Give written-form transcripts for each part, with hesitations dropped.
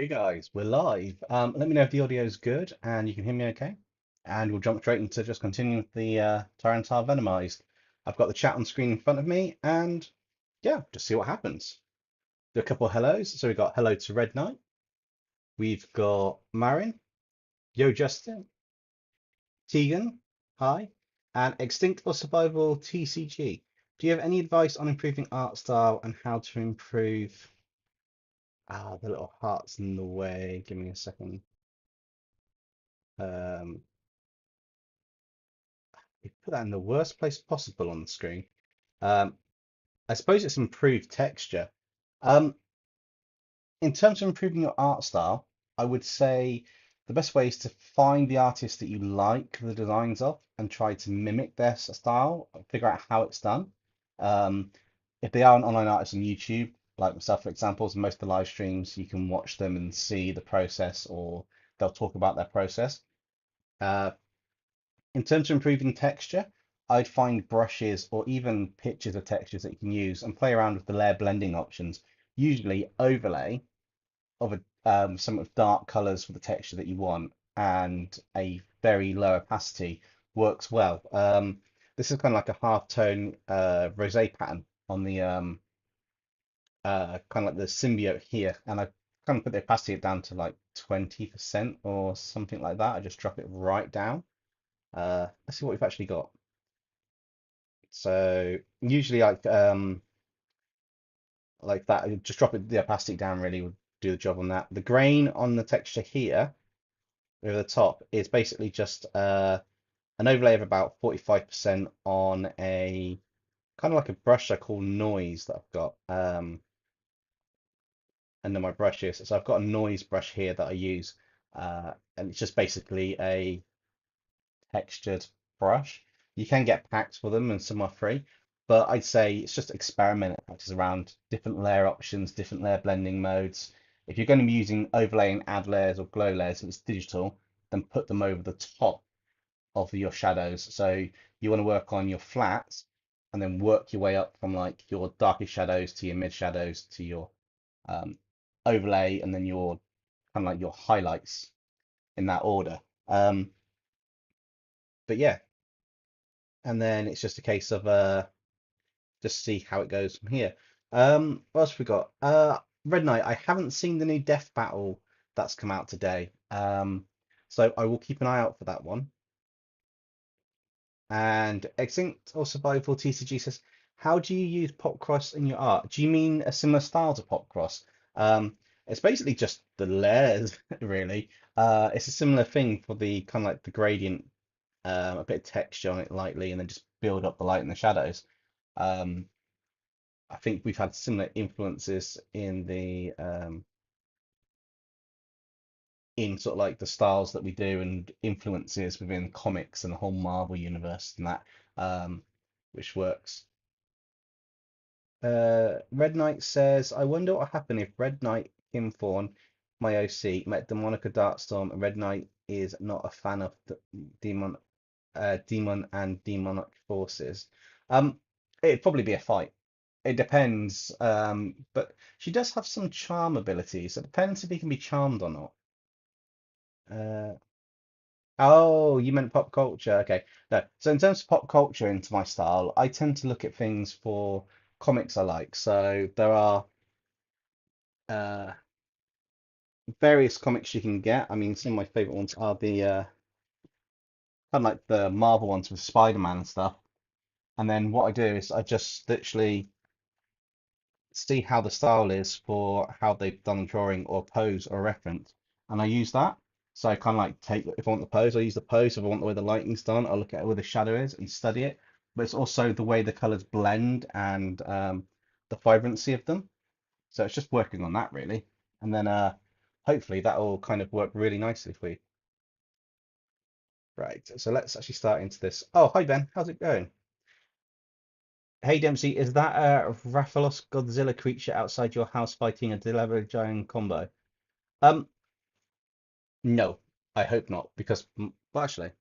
Hey guys, we're live. Let me know if the audio is good and you can hear me okay. And we'll jump straight into just continuing with the Tyranitar Venomized. I've got the chat on screen in front of me and yeah, just see what happens. Do a couple of hellos. So we've got hello to Red Knight. We've got Marin, Yo Justin, Tegan, hi, and Extinct or Survival TCG. Do you have any advice on improving art style and how to improve the little hearts in the way? Give me a second. Um, You put that in the worst place possible on the screen. Um, I suppose it's improved texture. Um, in terms of improving your art style, I would say the best way is to find the artist that you like the designs of and try to mimic their style, figure out how it's done. Um, if they are an online artist on YouTube, like myself, for example, so most of the live streams, you can watch them and see the process, or they'll talk about their process. Uh, In terms of improving texture, I'd find brushes or even pictures of textures that you can use and play around with the layer blending options. Usually overlay of some of dark colors for the texture that you want and a very low opacity works well. This is kind of like a half tone rosé pattern on the kind of like the symbiote here, and I kind of put the opacity down to like 20% or something like that. I just drop it right down. Let's see what we've actually got. So usually like that, you just drop it the opacity down really would do the job on that. The grain on the texture here over the top is basically just an overlay of about 45% on a kind of like a brush I call noise that I've got under my brushes. So I've got a noise brush here that I use and it's just basically a textured brush. You can get packs for them and some are free, but I'd say it's just experiment practice around different layer options, different layer blending modes. If you're going to be using overlay and add layers or glow layers, if it's digital, then put them over the top of your shadows. So you want to work on your flats and then work your way up from like your darkest shadows to your mid shadows to your um, overlay and then your kind of like your highlights in that order. Um, but yeah, and then it's just a case of just see how it goes from here. What else we got? Red Knight. I haven't seen the new Death Battle that's come out today. So I will keep an eye out for that one. And Extinct or Survival TCG says, how do you use pop cross in your art? Do you mean a similar style to pop cross? It's basically just the layers, really. It's a similar thing for the kind of like the gradient, a bit of texture on it lightly, and then just build up the light and the shadows. Um, I think we've had similar influences in the in sort of like the styles that we do and influences within comics and the whole Marvel universe and that, which works. Red Knight says, I wonder what would happen if Red Knight Kim Thorn, my OC, met Demonica Darkstorm and Red Knight is not a fan of the demon and demonic forces. Um, it'd probably be a fight. It depends. But she does have some charm abilities. It depends if he can be charmed or not. Uh, oh, you meant pop culture. Okay. No. So in terms of pop culture into my style, I tend to look at things for comics I like. So there are uh various comics you can get. I mean, some of my favorite ones are the kind of like the Marvel ones with Spider-Man and stuff. And then what I do is I just literally see how the style is for how they've done the drawing or pose or reference, and I use that. So I kind of like take if I want the pose, I use the pose. If I want the way the lighting's done, I'll look at where the shadow is and study it. But it's also the way the colors blend and the vibrancy of them. So it's just working on that really, and then hopefully that will kind of work really nicely for you. Right. So let's actually start into this. Oh, hi Ben, how's it going? Hey Dempsey, is that a Rathalos Godzilla creature outside your house fighting a Deliver Giant combo? Um, no, I hope not, because well, actually,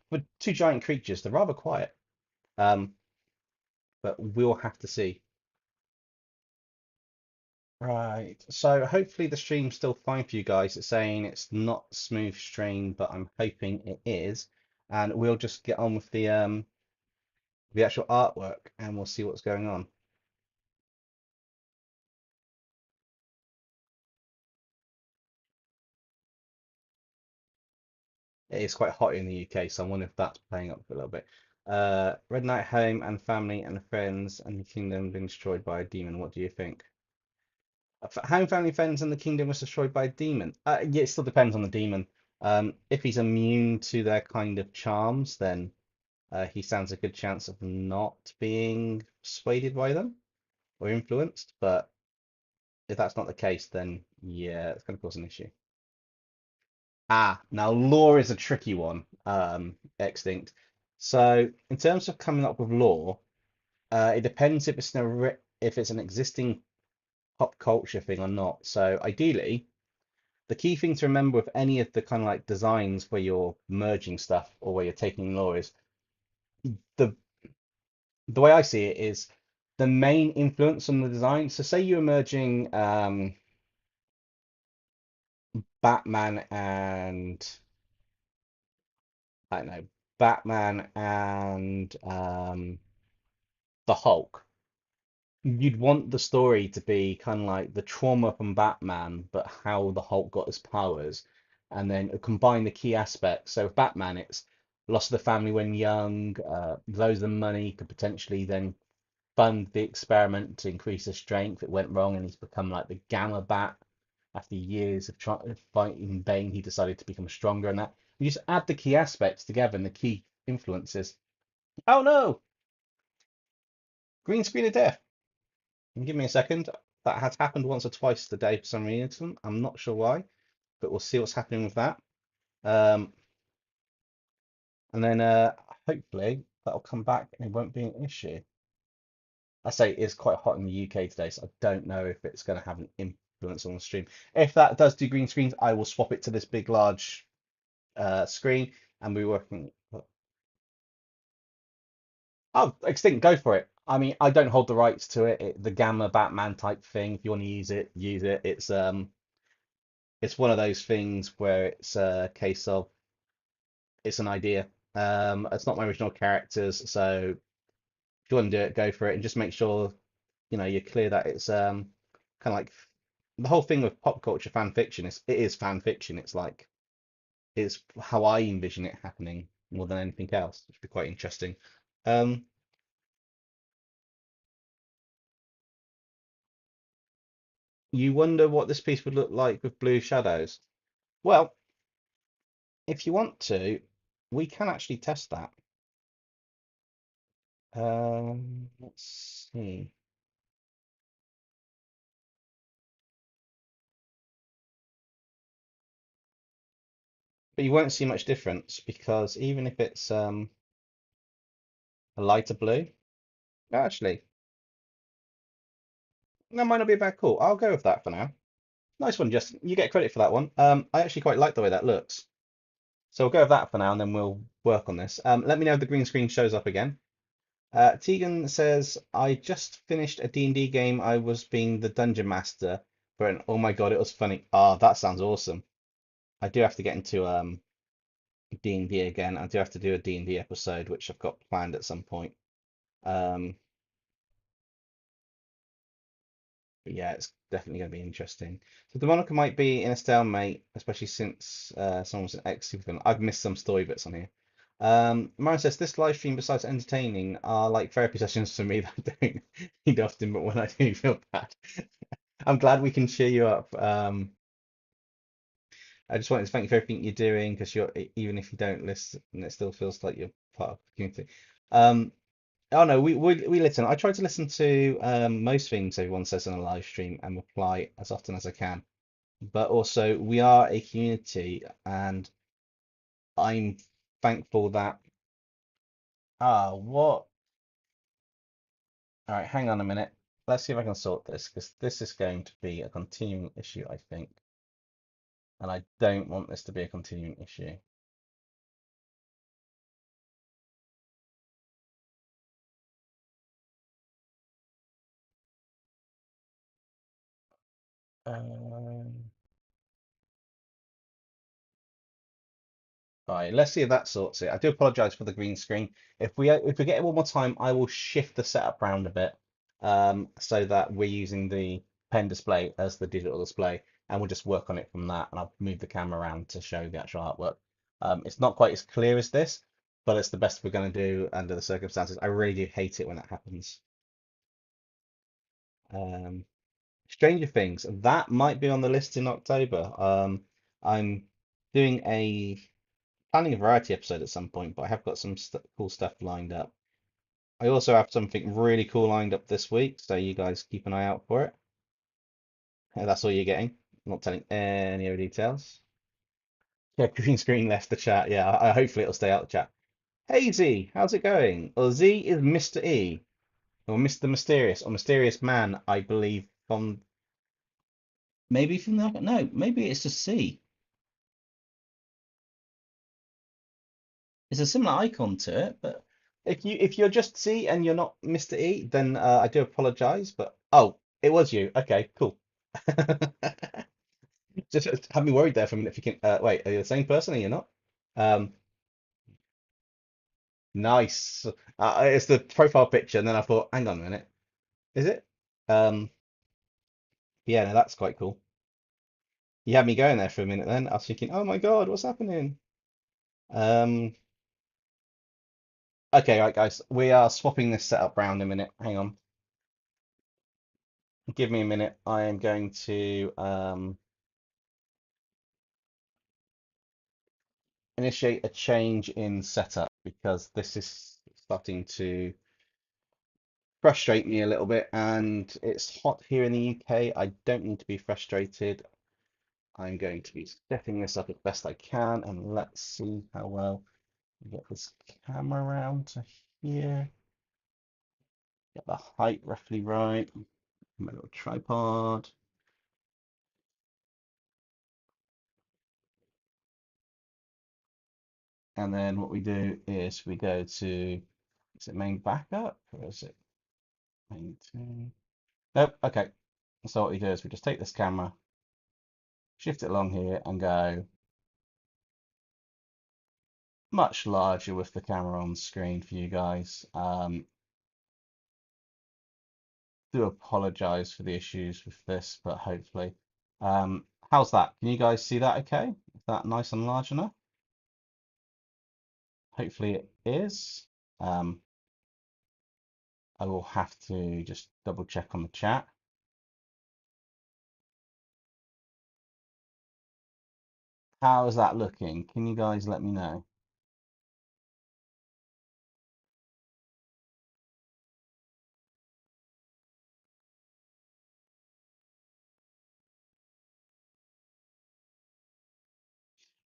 for two giant creatures, they're rather quiet. Um, but we'll have to see. Right. So hopefully the stream's still fine for you guys. It's saying it's not smooth stream, but I'm hoping it is. And we'll just get on with the actual artwork and we'll see what's going on. It is quite hot in the UK, so I wonder if that's playing up a little bit. Red Knight home and family and friends and the kingdom been destroyed by a demon. What do you think? Home, family, friends, and the kingdom was destroyed by a demon. Yeah, it still depends on the demon. If he's immune to their kind of charms, then he stands a good chance of not being persuaded by them or influenced. But if that's not the case, then yeah, it's going to cause an issue. Now law is a tricky one, Extinct. So in terms of coming up with law, it depends if if it's an existing pop culture thing or not. So ideally, the key thing to remember with any of the kind of like designs where you're merging stuff or where you're taking law is the the way I see it is the main influence on the design. So say you're merging Batman and I don't know, Batman and the Hulk. You'd want the story to be kind of like the trauma from Batman, but how the Hulk got his powers, and then combine the key aspects. So with Batman, it's loss of the family when young, loads of money could potentially then fund the experiment to increase his strength. It went wrong, and he's become like the Gamma Bat. After years of trying fighting Bane, he decided to become stronger, and that you just add the key aspects together and the key influences. Oh no, green screen of death. Give me a second. That has happened once or twice today for some reason. I'm not sure why, but we'll see what's happening with that. Um, and then hopefully that'll come back and it won't be an issue. I say it's quite hot in the UK today, so I don't know if it's going to have an influence on the stream. If that does do green screens, I will swap it to this big, large screen and be working. Oh, Extinct, go for it. I mean, I don't hold the rights to it. The Gamma Batman type thing. If you want to use it, use it. It's one of those things where it's a case of it's an idea. It's not my original characters, so if you want to do it, go for it, and just make sure you're clear that it's kind of like the whole thing with pop culture fan fiction. It is fan fiction. It's like it's how I envision it happening more than anything else, which would be quite interesting. Um, you wonder what this piece would look like with blue shadows. Well, if you want to, we can actually test that. Let's see. But you won't see much difference because even if it's a lighter blue, actually, that might not be bad. Cool. I'll go with that for now. Nice one, Justin. You get credit for that one. I actually quite like the way that looks. So we'll go with that for now, and then we'll work on this. Let me know if the green screen shows up again. Tegan says, I just finished a D&D game. I was being the dungeon master for an, oh my God, it was funny. Ah, that sounds awesome. I do have to get into D&D again. I do have to do a D&D episode, which I've got planned at some point. Um, but yeah, it's definitely going to be interesting. So the Monica might be in a stalemate, especially since someone's an ex-supervillain. I've missed some story bits on here. Mara says, this live stream, besides entertaining, are like therapy sessions for me that I don't need often, but when I do feel bad. I'm glad we can cheer you up. I just wanted to thank you for everything you're doing because even if you don't listen, it still feels like you're part of the community. Um, Oh no, we listen. I try to listen to most things everyone says on a live stream and reply as often as I can. But also, we are a community, and I'm thankful that. What? All right, hang on a minute. Let's see if I can sort this because this is going to be a continuing issue, I think, and I don't want this to be a continuing issue. Um, all right, let's see if that sorts it. I do apologize for the green screen. If we get it one more time, I will shift the setup round a bit, so that we're using the pen display as the digital display, and we'll just work on it from that. And I'll move the camera around to show the actual artwork. It's not quite as clear as this, but it's the best we're going to do under the circumstances. I really do hate it when that happens. Um, Stranger Things, that might be on the list in October. I'm doing planning a variety episode at some point, but I have got some st cool stuff lined up. I also have something really cool lined up this week, so you guys keep an eye out for it. That's all you're getting. I'm not telling any other details. Yeah, green screen left the chat. Yeah, hopefully it'll stay out the chat. Hey Z, how's it going? Well, Z is Mr. E, or Mr. Mysterious, or Mysterious Man, I believe, from maybe from the no, maybe it's just C. It's a similar icon to it, but if you're just C and you're not Mr. E, then I do apologize. But oh, it was you. Okay, cool. Just had me worried there for a minute. If you can wait, are you the same person or you're not? Um, nice. It's the profile picture, and then I thought, hang on a minute, is it? Um, yeah, no, that's quite cool. You had me going there for a minute. Then I was thinking, oh my God, what's happening? Um, okay, right, guys, we are swapping this setup round a minute. Hang on. Give me a minute. I am going to initiate a change in setup because this is starting to frustrate me a little bit, and it's hot here in the UK. I don't need to be frustrated. I'm going to be setting this up as best I can, and let's see how well I get this camera around to here. Get the height roughly right. My little tripod. And then what we do is we go to, is it main backup or is it main two? Nope, okay. So what we do is we just take this camera, shift it along here and go much larger with the camera on screen for you guys. Do apologize for the issues with this, but hopefully. How's that? Can you guys see that okay? Is that nice and large enough? Hopefully it is. Um, I will have to just double check on the chat. How is that looking? Can you guys let me know?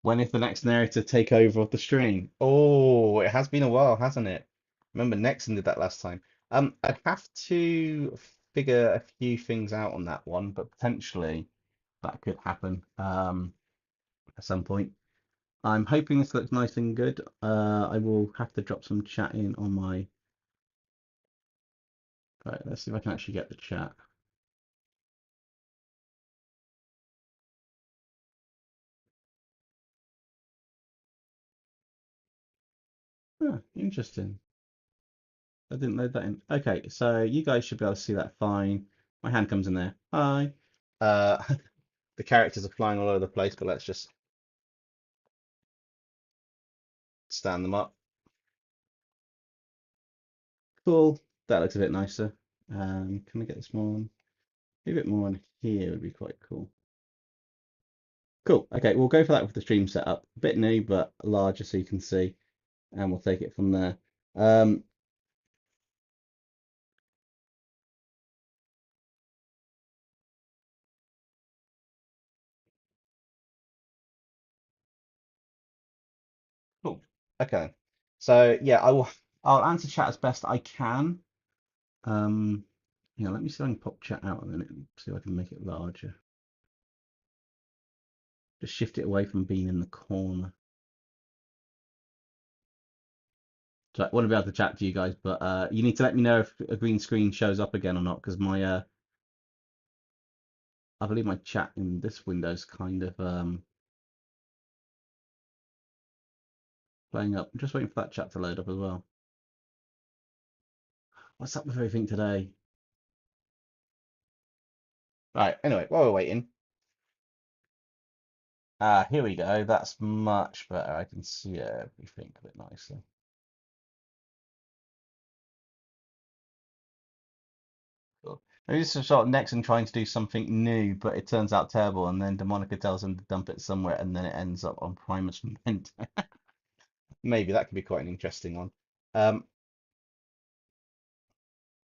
When is the next narrator takeover of the stream? Oh, it has been a while, hasn't it? Remember Nexon did that last time. I'd have to figure a few things out on that one, but potentially that could happen at some point. I'm hoping this looks nice and good. I will have to drop some chat in on my. Right, let's see if I can actually get the chat. Interesting. I didn't load that in. Okay, so you guys should be able to see that fine. My hand comes in there. Hi. Uh, the characters are flying all over the place, but let's just stand them up. Cool. That looks a bit nicer. Can I get this more on? A bit more on here would be quite cool. Cool. Okay, we'll go for that with the stream setup. A bit new, but larger so you can see, and we'll take it from there. Um, cool. Okay. So yeah, I'll answer chat as best I can. Um, yeah, let me see if I can pop chat out a minute and see if I can make it larger. Just shift it away from being in the corner. So I want to be able to chat to you guys, but you need to let me know if a green screen shows up again or not, because my I believe my chat in this window is kind of playing up. I'm just waiting for that chat to load up as well. What's up with everything today? Right, anyway, while we're waiting, here we go. That's much better. I can see everything a bit nicely. Cool. Maybe this is sort of next and trying to do something new, but it turns out terrible, and then Demonica tells him to dump it somewhere, and then it ends up on Primus Memento. Maybe that could be quite an interesting one.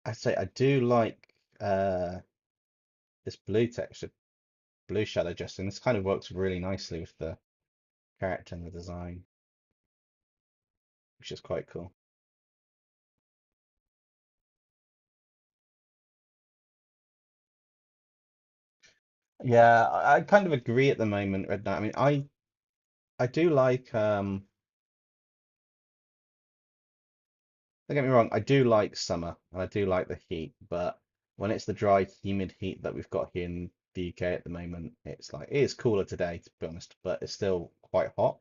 I'd say I do like this blue texture, blue shadow justing. This kind of works really nicely with the character and the design, which is quite cool. Yeah, I kind of agree at the moment, Red Knight. I mean, I do like don't get me wrong, I do like summer and I do like the heat, but when it's the dry, humid heat that we've got here in the UK at the moment, it's like it is cooler today, to be honest, but it's still quite hot.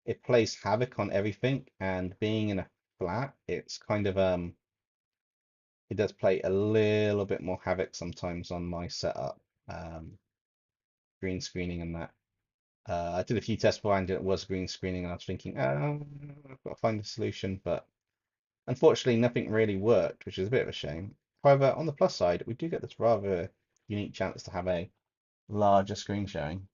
It plays havoc on everything, and being in a flat, it's kind of it does play a little bit more havoc sometimes on my setup, green screening and that. I did a few tests beforehand, it was green screening, and I was thinking, I've got to find a solution, but unfortunately, nothing really worked, which is a bit of a shame. However, on the plus side, we do get this rather unique chance to have a larger screen showing.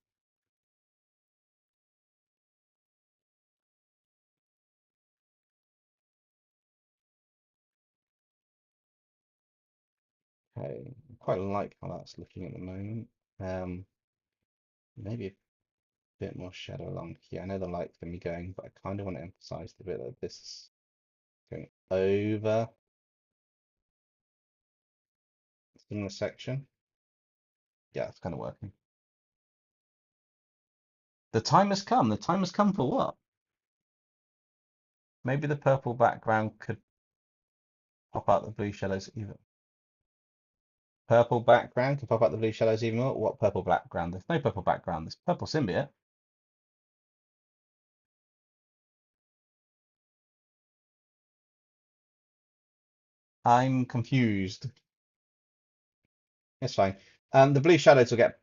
Okay, I quite like how that's looking at the moment. Um, Maybe a bit more shadow along here. I know the light's going to be going, but I kind of want to emphasize the bit that this is going over a similar section. Yeah, it's kind of working. The time has come. The time has come for what? Maybe the purple background could pop out the blue shadows even. Purple background can pop out the blue shadows even more. What purple background? There's no purple background. There's purple symbiote. I'm confused. It's fine. The blue shadows will get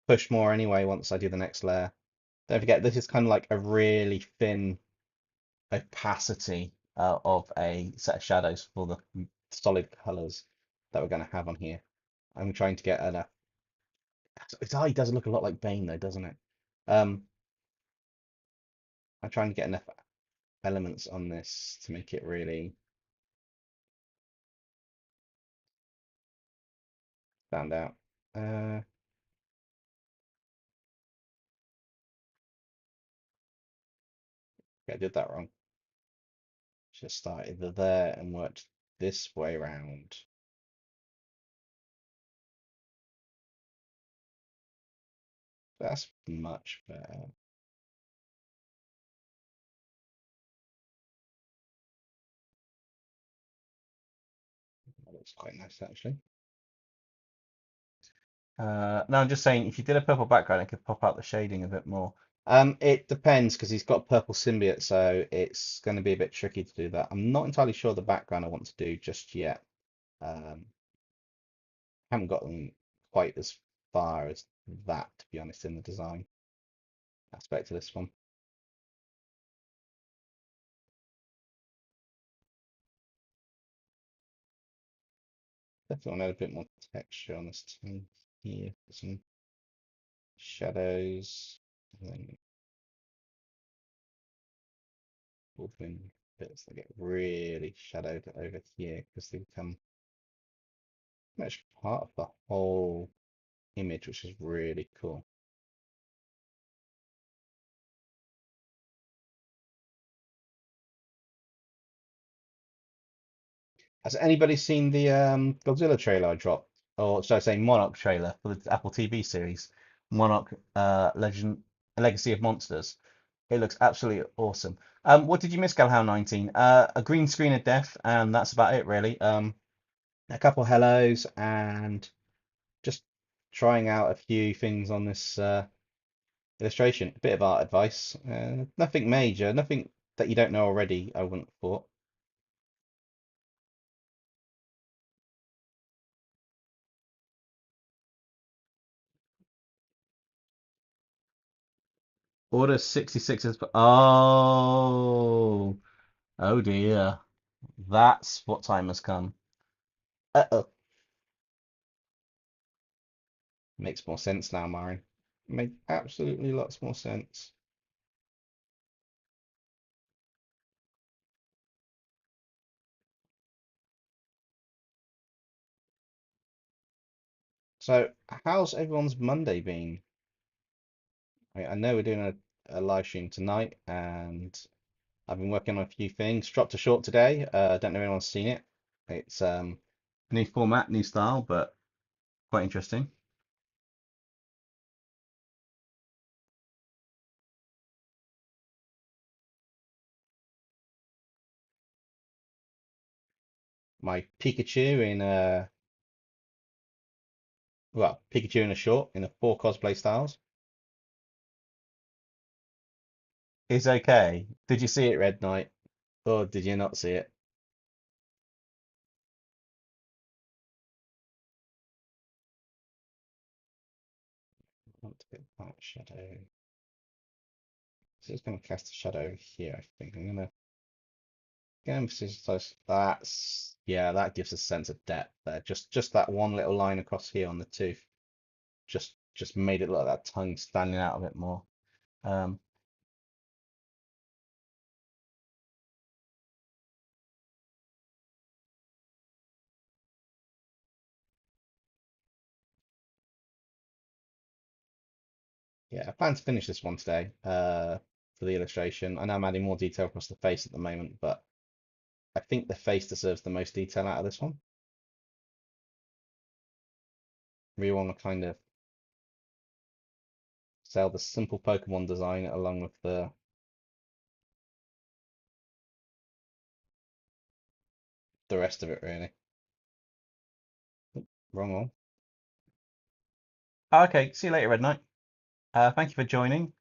pushed more anyway once I do the next layer. Don't forget, this is kind of like a really thin opacity of a set of shadows for the solid colors that we're going to have on here. I'm trying to get enough. Its eye does look a lot like Bane though, doesn't it? Um, I'm trying to get enough elements on this to make it really stand out. Uh, okay, I did that wrong. Should have started there and worked this way round. That's much better. That looks quite nice actually. No, I'm just saying if you did a purple background, it could pop out the shading a bit more. It depends because he's got purple symbiote, so it's going to be a bit tricky to do that. I'm not entirely sure the background I want to do just yet. Haven't gotten quite as far as that, to be honest, in the design aspect of this one. Definitely want to add a bit more texture on this thing here, some shadows, and then woodwind bits that get really shadowed over here because they become much part of the whole image, which is really cool. Has anybody seen the Godzilla trailer I dropped, or should I say Monarch trailer for the Apple TV series, Monarch Legacy of Monsters? It looks absolutely awesome. What did you miss, Galhow 19? A green screen of death, and that's about it really. A couple hellos and just trying out a few things on this illustration. A bit of art advice. Nothing major, nothing that you don't know already, I wouldn't have thought. Order 66 is. Oh, oh dear. That's what time has come. Uh-oh. Makes more sense now, Marin. Make absolutely lots more sense. So, how's everyone's Monday been? I know we're doing a live stream tonight, and I've been working on a few things. Dropped a short today. Don't know if anyone's seen it. It's new format, new style, but quite interesting. My Pikachu in Pikachu in a short in the four cosplay styles is okay. Did you see it, Red Knight, or did you not see it? I want to get that shadow. So it's going to cast a shadow here. I think I'm going to emphasize that's yeah, that gives a sense of depth there. Just that one little line across here on the tooth, just made it look like that tongue standing out a bit more. Um, yeah, I plan to finish this one today. For the illustration, I know I'm adding more detail across the face at the moment, but I think the face deserves the most detail out of this one. We want to kind of sell the simple Pokemon design along with the rest of it, really. Wrong one. Okay, see you later, Red Knight. Thank you for joining.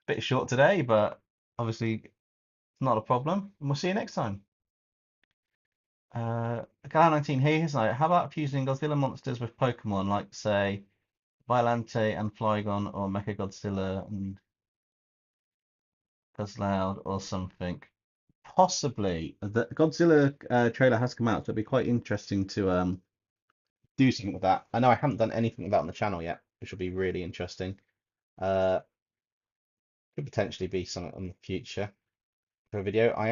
Bit short today, but obviously not a problem. And we'll see you next time. Guy 19 here, he's like, how about fusing Godzilla monsters with Pokemon, like say Violante and Flygon or Mecha Godzilla and Buzzloud or something? Possibly. The Godzilla trailer has come out, so it'd be quite interesting to do something with that. I know I haven't done anything with that on the channel yet, which will be really interesting. Uh, could potentially be something in the future for a video. I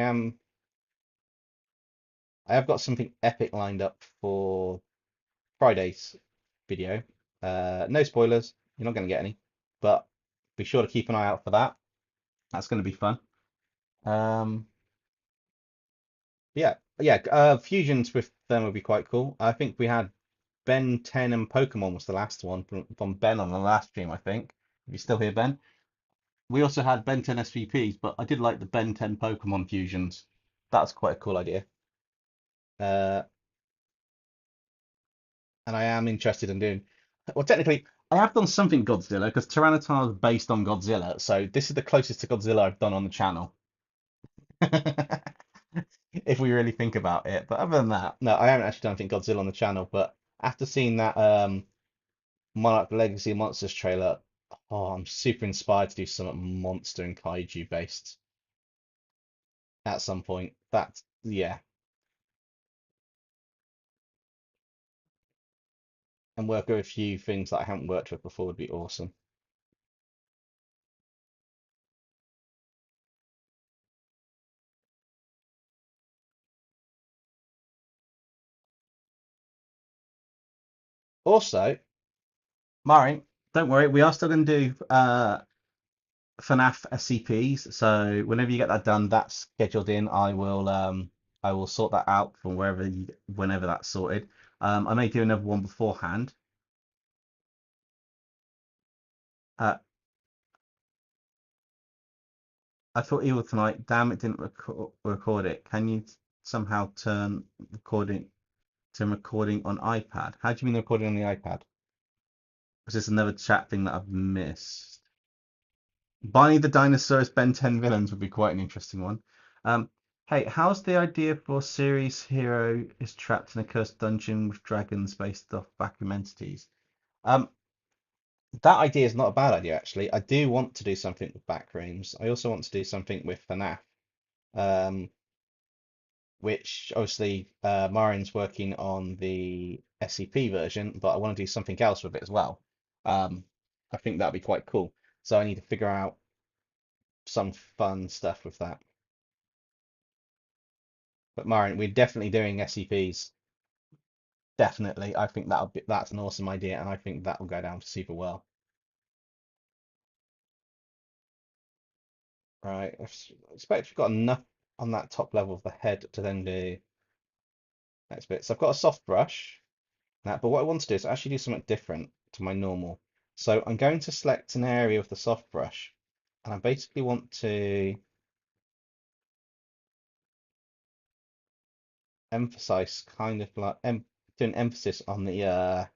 have got something epic lined up for Friday's video. No spoilers, you're not going to get any, but be sure to keep an eye out for that. That's going to be fun. Um, yeah. Fusions with them would be quite cool. I think we had Ben 10 and Pokemon was the last one from Ben on the last stream, I think. If you still hear Ben. We also had Ben 10 SVPs, but I did like the Ben 10 Pokemon fusions. That's quite a cool idea. Uh, and I am interested in doing. Well, technically, I have done something Godzilla because Tyranitar is based on Godzilla, so this is the closest to Godzilla I've done on the channel. If we really think about it. But other than that, no, I haven't actually done anything Godzilla on the channel. But after seeing that Monarch Legacy Monsters trailer, oh, I'm super inspired to do something monster and kaiju based at some point. That's yeah, and work with a few things that I haven't worked with before would be awesome. Also, Mari, don't worry, we are still going to do FNAF SCPs. So whenever you get that done, that's scheduled in. I will sort that out from whenever that's sorted. I may do another one beforehand. Uh, I thought Evil tonight. Damn, it didn't record it. Can you somehow turn recording on iPad? How do you mean recording on the iPad? Is this another chat thing that I've missed? Barney the Dinosaur's Ben 10 villains would be quite an interesting one. Um, hey, how's the idea for series hero is trapped in a cursed dungeon with dragons based off backroom entities? Um, that idea is not a bad idea, actually. I do want to do something with backrooms. I also want to do something with FNAF, um, which obviously Marin's working on the SCP version, but I want to do something else with it as well. I think that'd be quite cool. So I need to figure out some fun stuff with that. But Marin, we're definitely doing SCPs. Definitely. I think that's an awesome idea, and I think that will go down super well. Right. I expect we've got enough on that top level of the head to then do next bit. So I've got a soft brush, but what I want to do is actually do something different to my normal. So I'm going to select an area with the soft brush, and I basically want to emphasize kind of like do an emphasis on the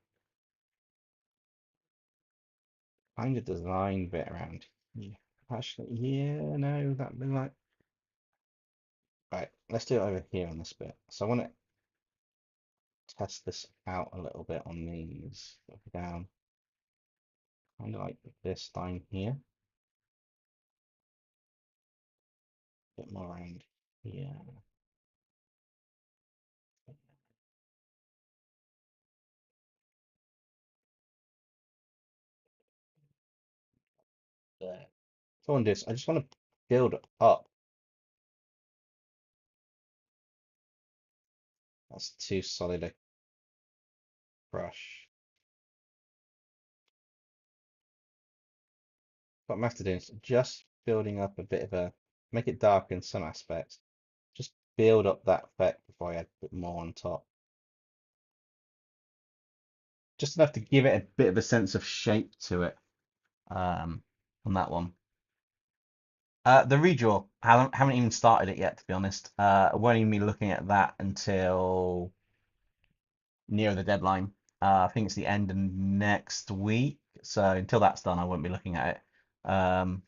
kind of design bit around here. Actually, yeah, no, that'd be like right. Let's do it over here on this bit. So I want to test this out a little bit on these down, kind of like this line here, a bit more around here. There. So on this, I just want to build it up. That's too solid a brush. What I'm after doing is just building up a bit of a, make it dark in some aspects. Just build up that effect before I add a bit more on top. Just enough to give it a bit of a sense of shape to it on that one. The redraw, haven't even started it yet, to be honest. I won't even be looking at that until near the deadline. I think it's the end of next week. So until that's done, I won't be looking at it. Helm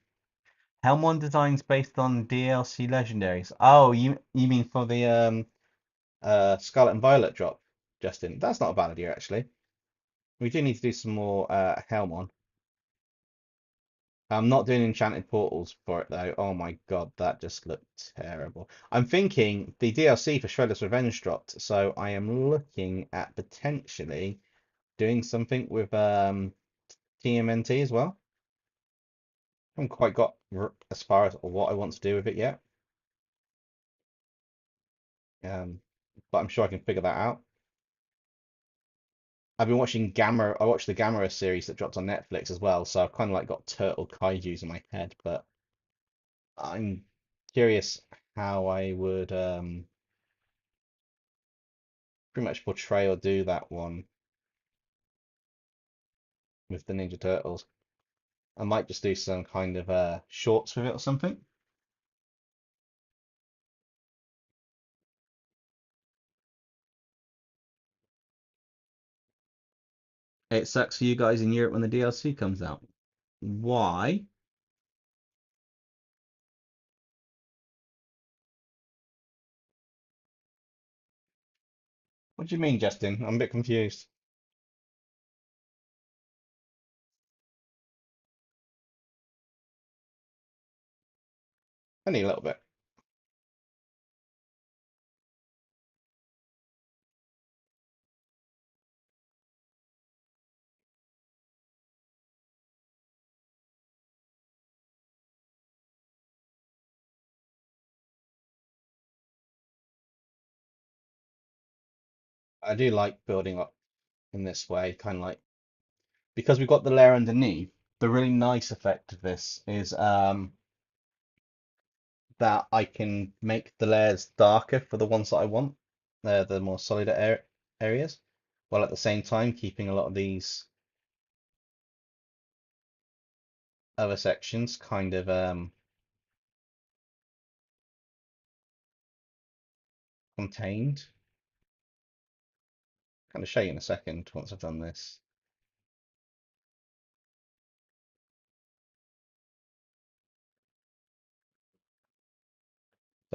1 designs based on DLC legendaries. Oh, you mean for the Scarlet and Violet drop, Justin? That's not a bad idea, actually. We do need to do some more Helm 1. I'm not doing enchanted portals for it though. Oh my god, that just looked terrible. I'm thinking the DLC for Shredder's Revenge dropped, so I am looking at potentially doing something with TMNT as well. I haven't quite got as far as what I want to do with it yet. But I'm sure I can figure that out. I've been watching Gamma. I watched the Gamma series that dropped on Netflix as well, so I've kind of like got turtle kaiju's in my head. But I'm curious how I would pretty much portray or do that one with the Ninja Turtles. I might just do some kind of shorts with it or something. It sucks for you guys in Europe when the DLC comes out. Why? What do you mean, Justin? I'm a bit confused. Only a little bit. I do like building up in this way, kind of like because we've got the layer underneath. The really nice effect of this is that I can make the layers darker for the ones that I want, the more solid areas, while at the same time keeping a lot of these other sections kind of contained. Kind of show you in a second once I've done this.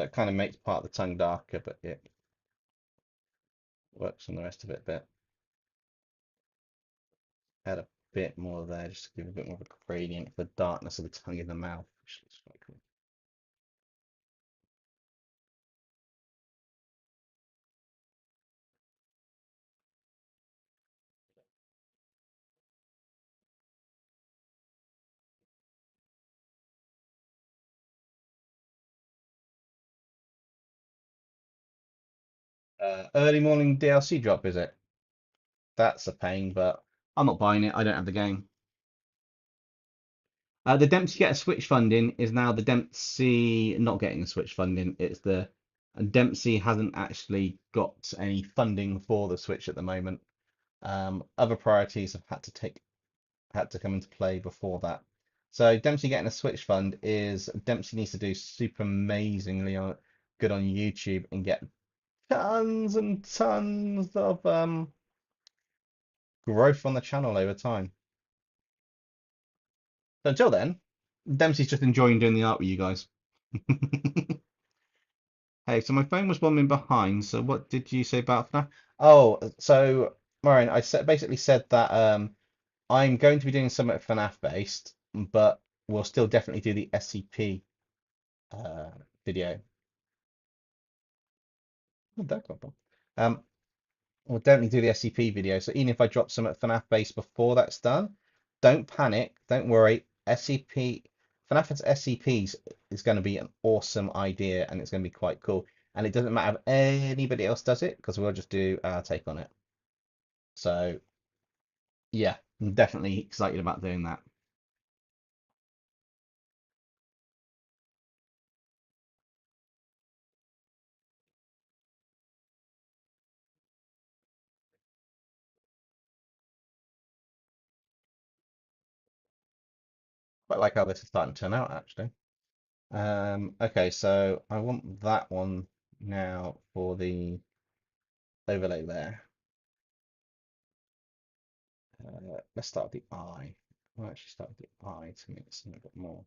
That kind of makes part of the tongue darker, but it works on the rest of it a bit. Add a bit more there just to give a bit more of a gradient for the darkness of the tongue in the mouth, which looks quite cool. Early morning DLC drop, is it? That's a pain, but I'm not buying it. I don't have the game. The Dempsey get a Switch funding is now the Dempsey not getting a Switch funding. It's the and Dempsey hasn't actually got any funding for the Switch at the moment. Other priorities have had to come into play before that. So Dempsey getting a Switch fund is Dempsey needs to do super amazingly good on YouTube and get tons and tons of growth on the channel over time. So until then, Dempsey's just enjoying doing the art with you guys. Hey, so my phone was one minute behind. So what did you say about FNAF? Oh, so Maureen, basically said that I'm going to be doing something FNAF based, but we'll still definitely do the SCP video. Oh, that got done. We'll definitely do the SCP video. So even if I drop some at FNAF base before that's done, don't panic, don't worry. SCP FNAF as SCPs is going to be an awesome idea and it's going to be quite cool. And it doesn't matter if anybody else does it because we'll just do our take on it. So yeah, I'm definitely excited about doing that. Quite like how this is starting to turn out actually. Okay, so I want that one now for the overlay there. Let's start with the eye. We'll actually start with the eye to make this a little bit more.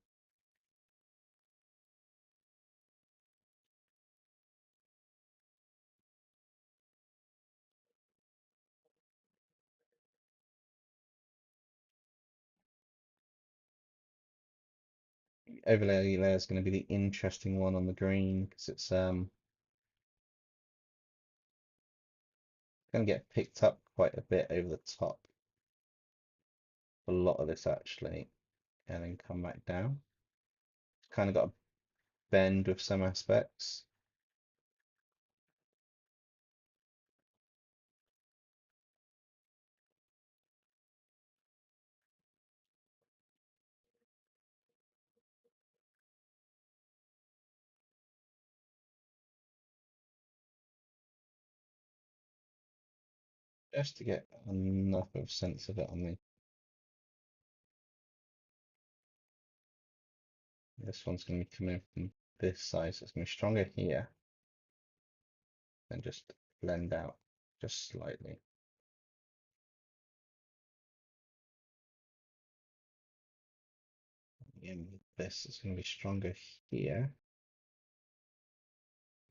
The overlay layer is going to be the interesting one on the green because it's going to get picked up quite a bit over the top. A lot of this actually, and then come back down. It's kind of got a bend with some aspects. Just to get enough of a sense of it on the. This one's going to be coming from this side, so it's going to be stronger here, and just blend out just slightly. Again, with this is going to be stronger here.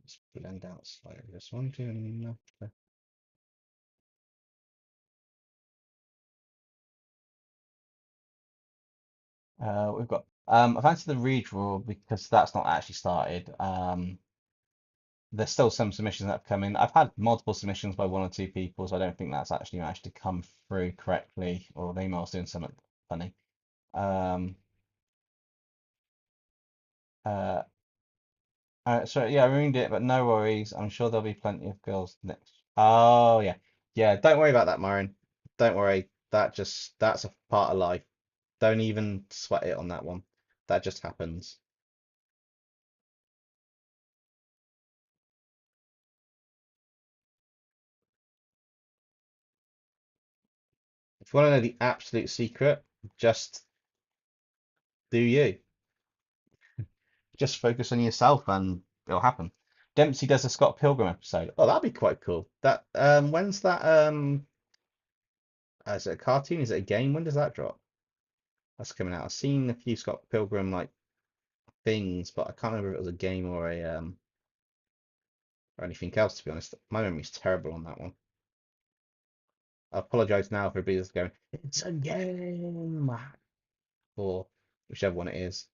Let's blend out slightly. This one doing enough. We've got I've answered the redraw because that's not actually started. There's still some submissions that have come in. I've had multiple submissions by one or two people, so I don't think that's actually managed to come through correctly, or the email's doing something funny. Um, uh, so yeah, I ruined it, but no worries. I'm sure there'll be plenty of girls next. Oh yeah, yeah. Don't worry about that, Myron. Don't worry. That's a part of life. Don't even sweat it on that one. That just happens. If you want to know the absolute secret, just do you. Just focus on yourself and it'll happen. Dempsey does a Scott Pilgrim episode. Oh, that'd be quite cool. That when's that is it a cartoon? Is it a game? When does that drop? That's coming out. I've seen a few Scott Pilgrim like things, but I can't remember if it was a game or a or anything else, to be honest. My memory's terrible on that one. I apologise now for everybody that's going, it's a game, or whichever one it is.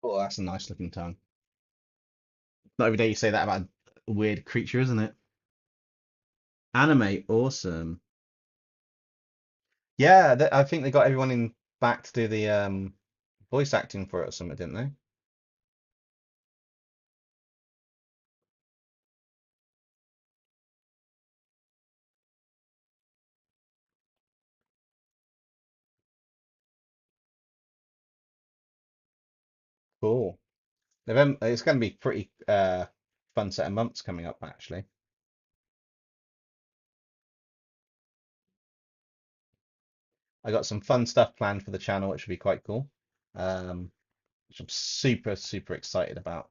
Oh, that's a nice looking tongue. Not every day you say that about a weird creature, isn't it? Anime, awesome. Yeah, I think they got everyone in back to do the voice acting for it or something, didn't they? Cool. November, it's going to be pretty fun set of months coming up, actually. I got some fun stuff planned for the channel, which will be quite cool. Um, which I'm super, super excited about.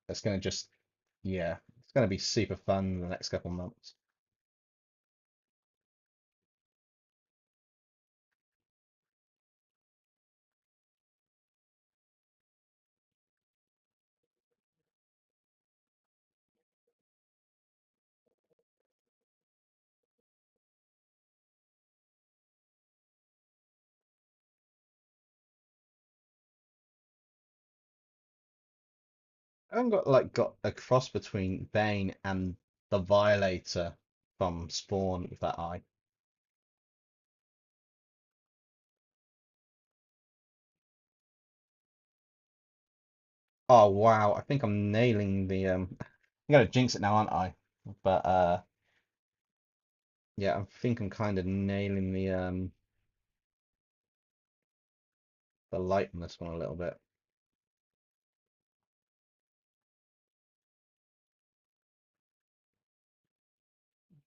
It's going to just, yeah, it's going to be super fun in the next couple of months. I haven't got a cross between Bane and the Violator from Spawn with that eye. Oh wow, I think I'm nailing the I'm gonna jinx it now, aren't I? But yeah, I think I'm kind of nailing the light on this one a little bit.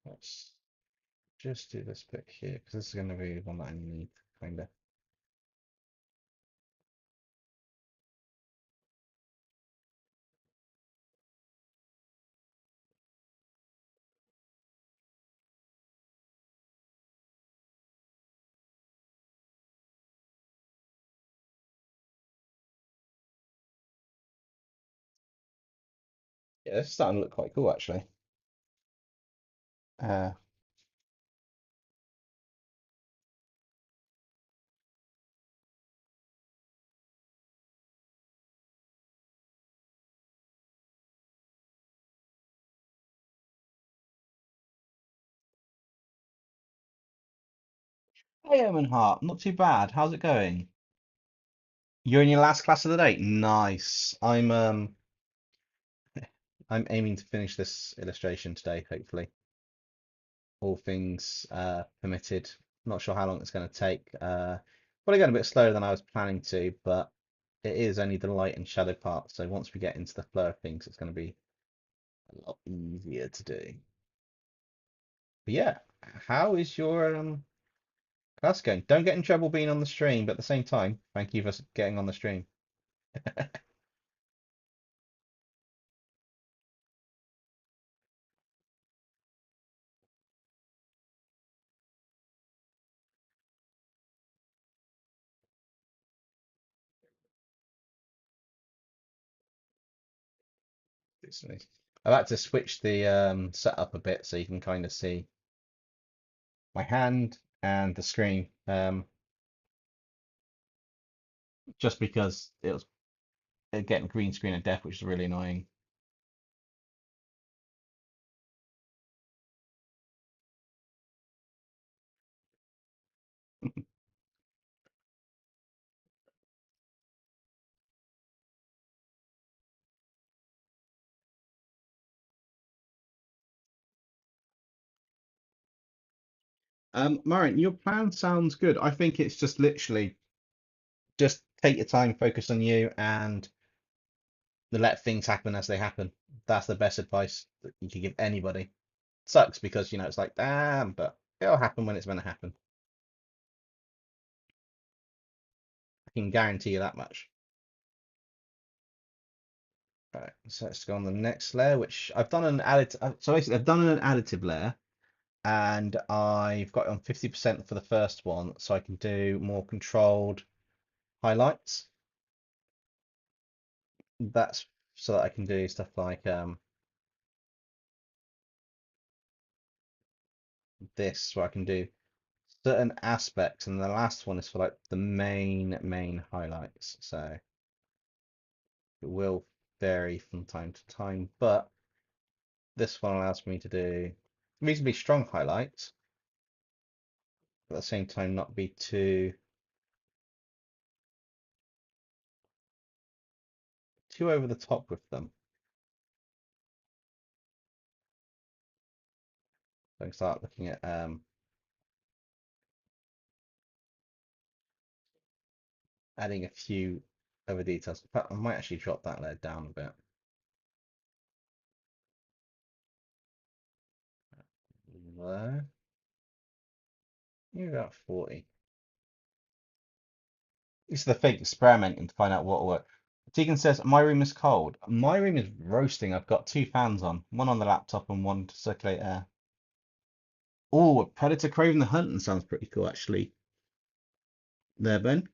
Let's just do this bit here because this is gonna be one that I need kind of. Yeah, this is starting to look quite cool actually. Uh, hey, Omen Hart, not too bad. How's it going? You're in your last class of the day. Nice. I'm aiming to finish this illustration today, hopefully. All things permitted. Not sure how long it's going to take. Probably going a bit slower than I was planning to, but it is only the light and shadow part. So once we get into the flow of things, it's going to be a lot easier to do. But yeah, how is your class going? Don't get in trouble being on the stream, but at the same time, thank you for getting on the stream. I've had to switch the setup a bit so you can kind of see my hand and the screen. Just because it was getting green screen of death, which is really annoying. Marion, your plan sounds good. I think it's just literally just take your time, focus on you, and let things happen as they happen. That's the best advice that you can give anybody. Sucks because it's like damn, but it'll happen when it's meant to happen. I can guarantee you that much. Right, so let's go on the next layer, which I've done an additive. So basically, I've done an additive layer, and I've got it on 50% for the first one, so I can do more controlled highlights. That's so that I can do stuff like this, where I can do certain aspects, and the last one is for like the main highlights. So it will vary from time to time, but this one allows me to do reasonably strong highlights, but at the same time not be too over the top with them. So I can start looking at adding a few other details. In fact, I might actually drop that layer down a bit. There. Maybe about 40. This is the thing, experimenting to find out what will work. Tegan says, my room is cold. My room is roasting. I've got two fans on, one on the laptop and one to circulate air. Oh, Predator Craving the Hunting sounds pretty cool, actually. There, Ben.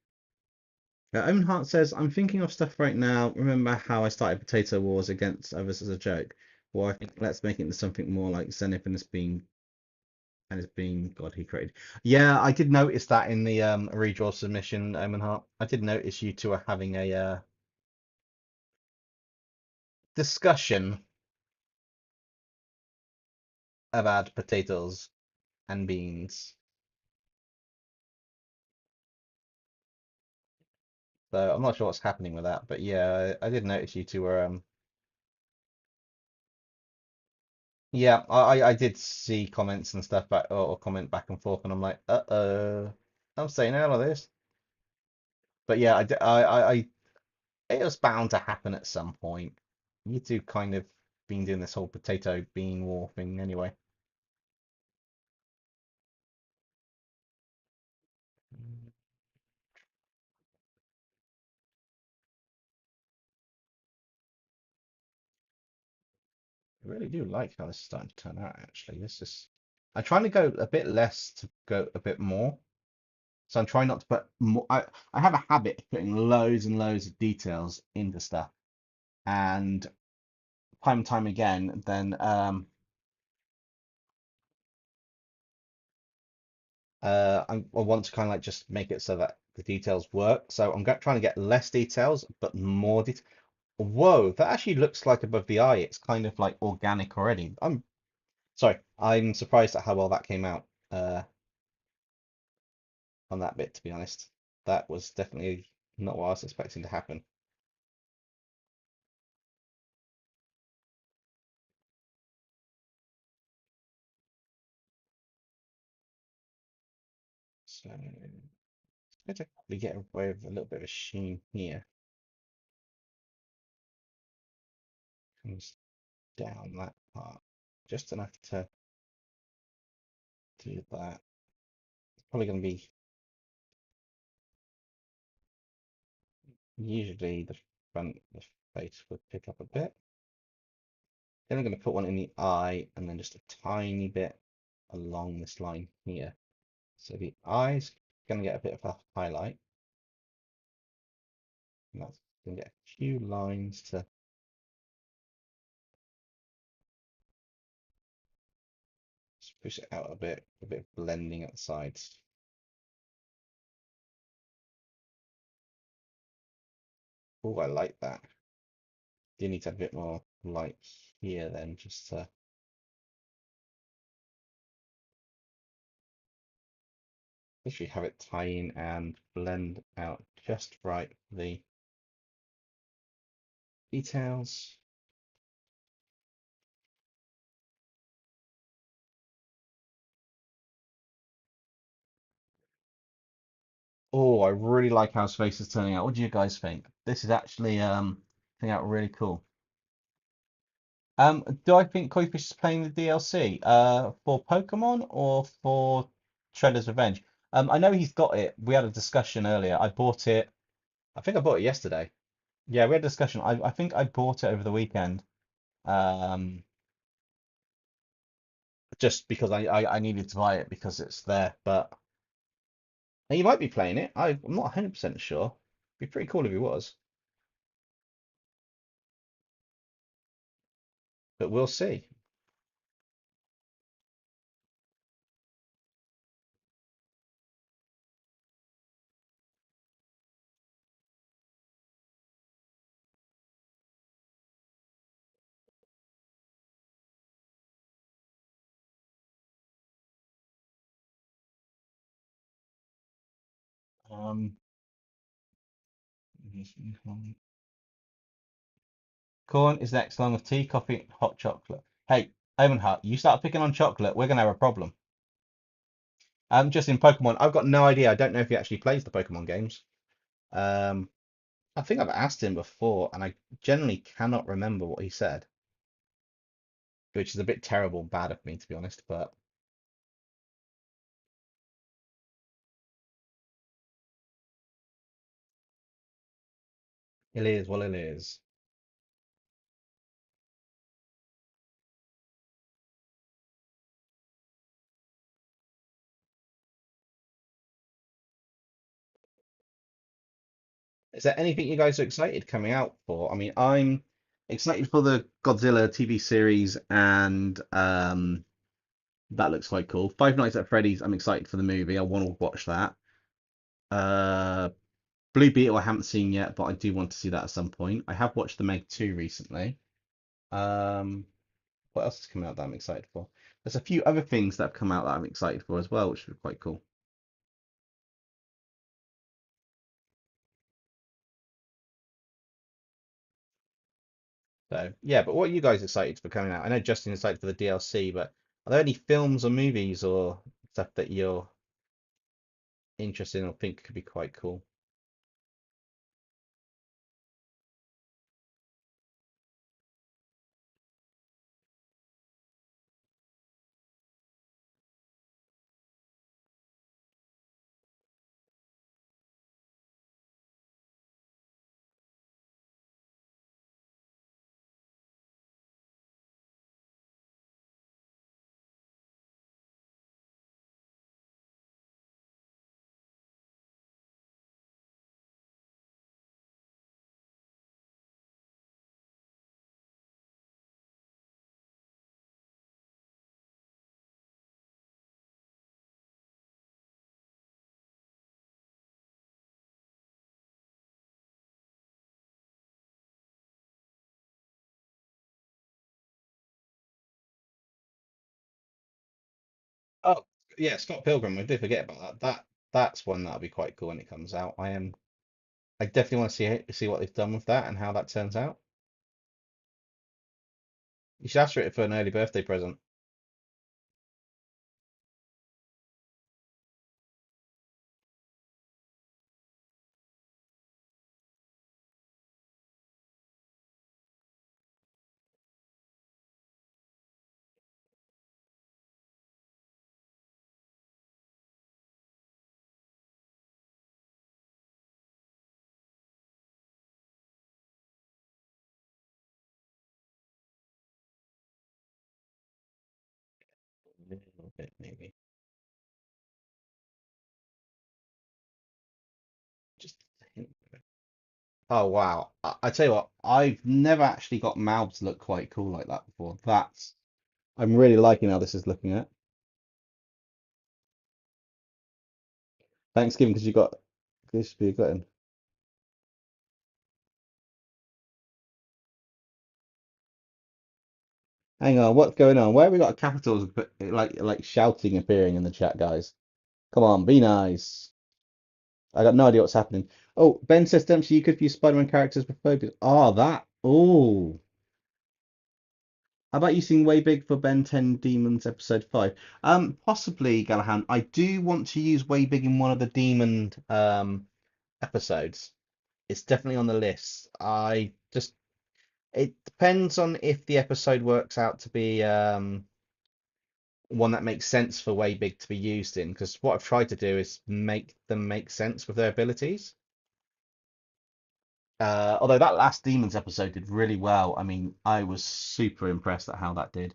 Owen Hart says, I'm thinking of stuff right now. Remember how I started Potato Wars against others as a joke? Well, I think let's make it into something more like Zenith and it's being God he created. Yeah, I did notice that in the redraw submission, Omen Hart. I did notice you two are having a discussion about potatoes and beans. So I'm not sure what's happening with that, but yeah, I did notice you two were yeah, I did see comments and stuff back or comment back and forth, and I'm like, uh-oh, I'm saying all of this. But yeah, it was bound to happen at some point. You two kind of been doing this whole potato bean war thing anyway. I really do like how this is starting to turn out, actually. I'm trying to go a bit less to go a bit more. So I'm trying not to put more. I have a habit of putting loads and loads of details into stuff. And time and time again, then I want to kind of like just make it so that the details work. So I'm trying to get less details, but more detail. Whoa, that actually looks like above the eye. It's kind of like organic already. I'm sorry, I'm surprised at how well that came out on that bit, to be honest. That was definitely not what I was expecting to happen. So let's probably get away with a little bit of a sheen here. Comes down that part. Just enough to do that. It's probably going to be usually the front, the face would pick up a bit. Then I'm going to put one in the eye and then just a tiny bit along this line here. So the eye's going to get a bit of a highlight. And that's going to get a few lines to push it out a bit of blending at the sides. Oh, I like that. Do need to have a bit more light here then, just to literally have it tie in and blend out just right the details. Oh, I really like how space is turning out. What do you guys think? This is actually turning out really cool. Do I think Koi Fish is playing the DLC for Pokemon or for Shredder's Revenge? I know he's got it. We had a discussion earlier. I bought it. I think I bought it yesterday. Yeah, we had a discussion. I think I bought it over the weekend. Um, just because I needed to buy it because it's there. But he might be playing it. I'm not 100% sure. Be pretty cool if he was, but we'll see. Um, Corn is next along with tea, coffee, hot chocolate. Hey, Evanhart, you start picking on chocolate, we're gonna have a problem. Just in Pokemon, I've got no idea. I don't know if he actually plays the Pokemon games. Um, I think I've asked him before, and I generally cannot remember what he said, which is a bit terrible, and bad of me to be honest. But it is what it is. Is there anything you guys are excited coming out for? I mean, I'm excited for the Godzilla TV series, and that looks quite cool. Five Nights at Freddy's, I'm excited for the movie. I want to watch that. Uh, Blue Beetle, I haven't seen yet, but I do want to see that at some point. I have watched the Meg 2 recently. Um, what else is coming out that I'm excited for? There's a few other things that have come out that I'm excited for as well, which would be quite cool. So yeah, but what are you guys excited for coming out? I know Justin is excited for the DLC, but are there any films or movies or stuff that you're interested in or think could be quite cool? Oh, yeah, Scott Pilgrim. I did forget about that. That's one that'll be quite cool when it comes out. I definitely want to see what they've done with that and how that turns out. You should ask for it for an early birthday present. A little bit, maybe. Just a hint. Oh wow. I tell you what, I've never actually got mouths look quite cool like that before. I'm really liking how this is looking at. Thanksgiving because you got this should be a good one. Hang on, what's going on? Where have we got capitals like shouting appearing in the chat, guys? Come on, be nice. I got no idea what's happening. Oh, Ben says Dempsey, you could view Spider-Man characters with phobias. Oh, that. Oh. How about using Way Big for Ben 10 Demons episode 5? Possibly, Galahan. I do want to use Way Big in one of the demon episodes. It's definitely on the list. It depends on if the episode works out to be one that makes sense for Way Big to be used in, because what I've tried to do is make them make sense with their abilities. Although that last Demons episode did really well. I mean, I was super impressed at how that did.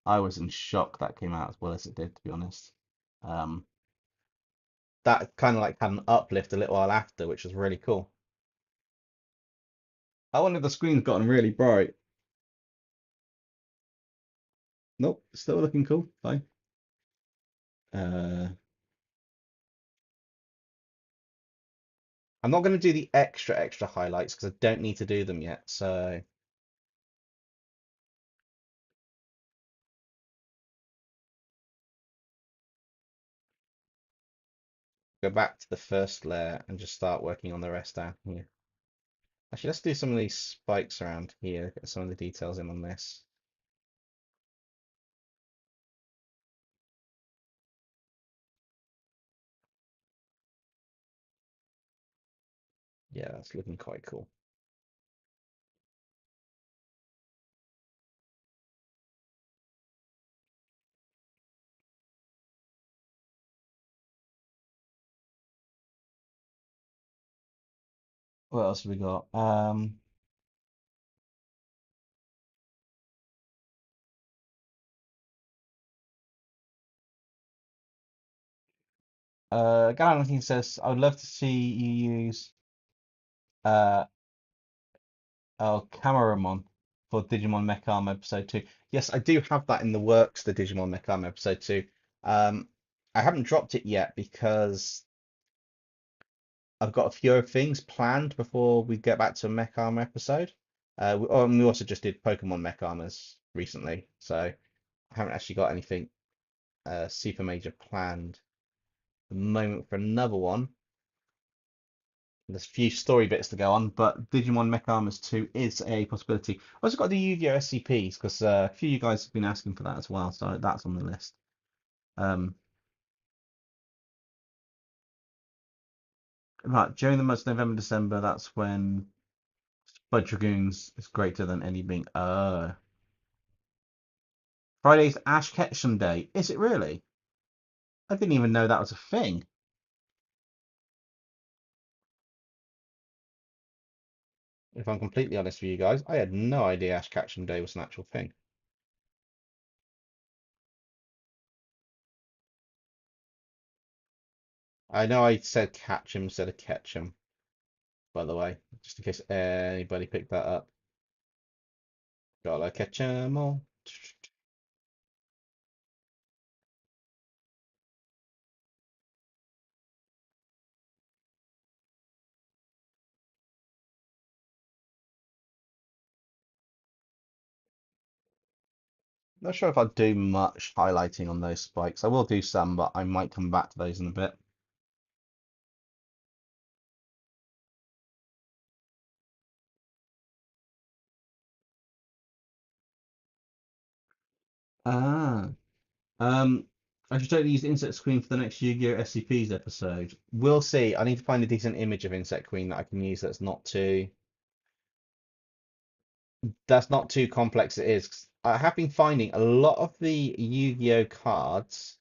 I was in shock that came out as well as it did, to be honest. Um, that kind of like had an uplift a little while after, which was really cool. I wonder if the screen's gotten really bright. Nope, still looking cool. Fine. Uh, I'm not going to do the extra highlights because I don't need to do them yet. So go back to the first layer and just start working on the rest down here. Actually, let's do some of these spikes around here, get some of the details in on this. Yeah, that's looking quite cool. What else have we got? Gallon says, I would love to see you use uh Cameramon for Digimon Mech Arm episode 2. Yes, I do have that in the works, the Digimon Mech Arm episode 2. Um, I haven't dropped it yet because I've got a few other things planned before we get back to a Mech Armor episode. And we also just did Pokemon Mech Armors recently, so I haven't actually got anything super major planned at the moment for another one. There's a few story bits to go on, but Digimon Mech Armors 2 is a possibility. I've also got the Yu-Gi-Oh! SCPs because a few of you guys have been asking for that as well, so that's on the list. Um, right, during the months of November, December, that's when Spud Dragoons is greater than any being. Friday's Ash Ketchum Day. Is it really? I didn't even know that was a thing. If I'm completely honest with you guys, I had no idea Ash Ketchum Day was an actual thing. I know I said Catchem instead of Ketchum, by the way, just in case anybody picked that up. Gotta catch 'em all. Not sure if I'll do much highlighting on those spikes. I will do some, but I might come back to those in a bit. Ah. Um, I should totally use Insect Queen for the next Yu-Gi-Oh! SCPs episode. We'll see. I need to find a decent image of Insect Queen that I can use that's not too complex. It is. 'Cause I have been finding a lot of the Yu-Gi-Oh! Cards,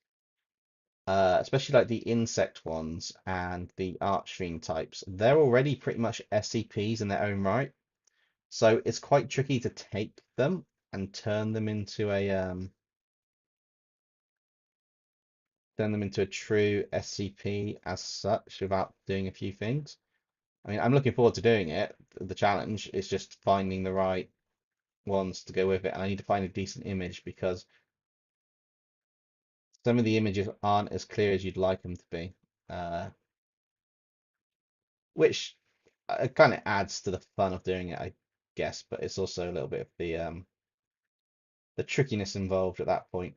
especially like the insect ones and the Archfiend types, they're already pretty much SCPs in their own right. So it's quite tricky to take them and turn them into a true SCP as such without doing a few things. I mean, I'm looking forward to doing it. The challenge is just finding the right ones to go with it, and I need to find a decent image because some of the images aren't as clear as you'd like them to be, uh, which kind of adds to the fun of doing it, I guess. But it's also a little bit of the trickiness involved at that point.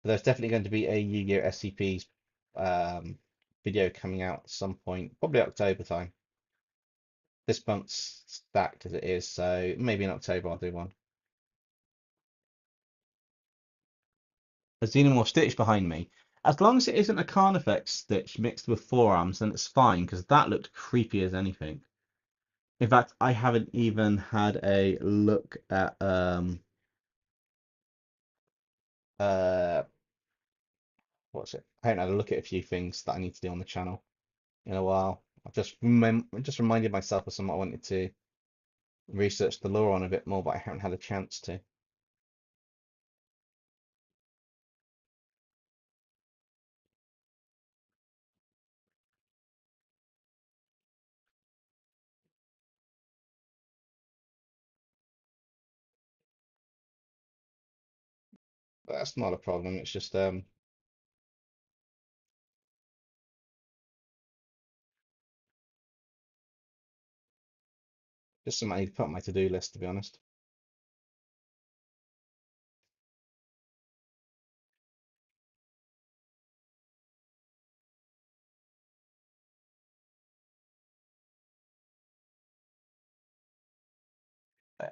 But there's definitely going to be a Yu-Gi-Oh! SCPs um, video coming out at some point, probably October time. this month's stacked as it is, so maybe in October I'll do one. A Xenomorph Stitch behind me. As long as it isn't a Carnifex Stitch mixed with forearms, then it's fine, because that looked creepy as anything. In fact, I haven't even had a look at uh what's it? I haven't had a look at a few things that I need to do on the channel in a while. I've just reminded myself of something I wanted to research the lore on a bit more, but I haven't had a chance to. But that's not a problem. It's just something I need to put on my to-do list, to be honest.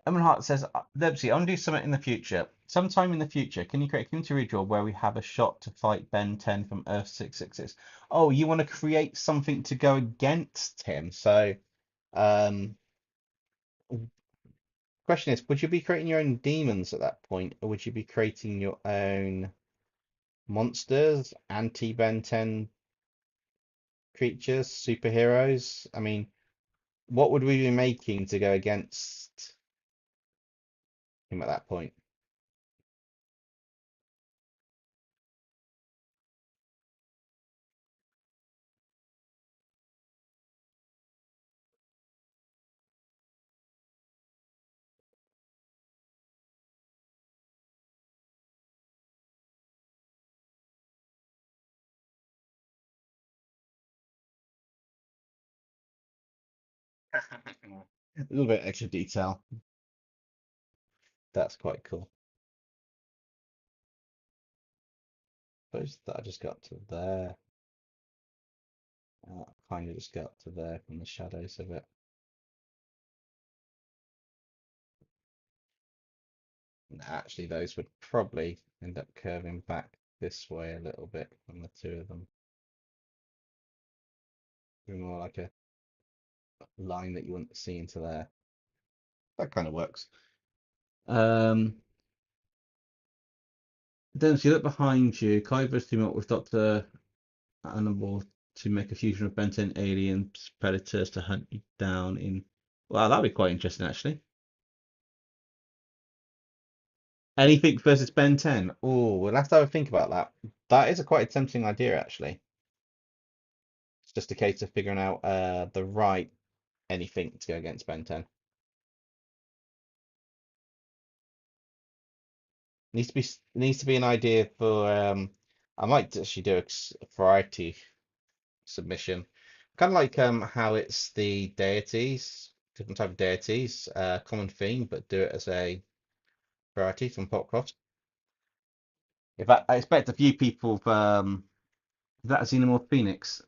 Emerhart says, Dempsey, I want to do something in the future. Sometime in the future, can you create a community redraw where we have a shot to fight Ben 10 from Earth 666? Oh, you want to create something to go against him? So, um, question is, would you be creating your own demons at that point, or would you be creating your own monsters, anti-Ben 10 creatures, superheroes? I mean, what would we be making to go against him at that point? A little bit extra detail. That's quite cool. Suppose that I just got to there. Kind of just got to there from the shadows of it. And actually, those would probably end up curving back this way a little bit from the two of them. Be more like a line that you wouldn't see into there. That kind of works. Then if you look behind you, Kyver's teaming up with Dr. Animal to make a fusion of Ben 10 aliens, predators to hunt you down in. Wow, that'd be quite interesting actually. Anything versus Ben 10. Oh, we'll have to have a think about that. That is a quite a tempting idea actually. It's just a case of figuring out the right anything to go against Ben 10. Needs to be an idea for I might actually do a variety submission. Kind of like how it's the deities, different type of deities, common theme, but do it as a variety from Popcroft. In fact, I expect a few people that have seen more Phoenix.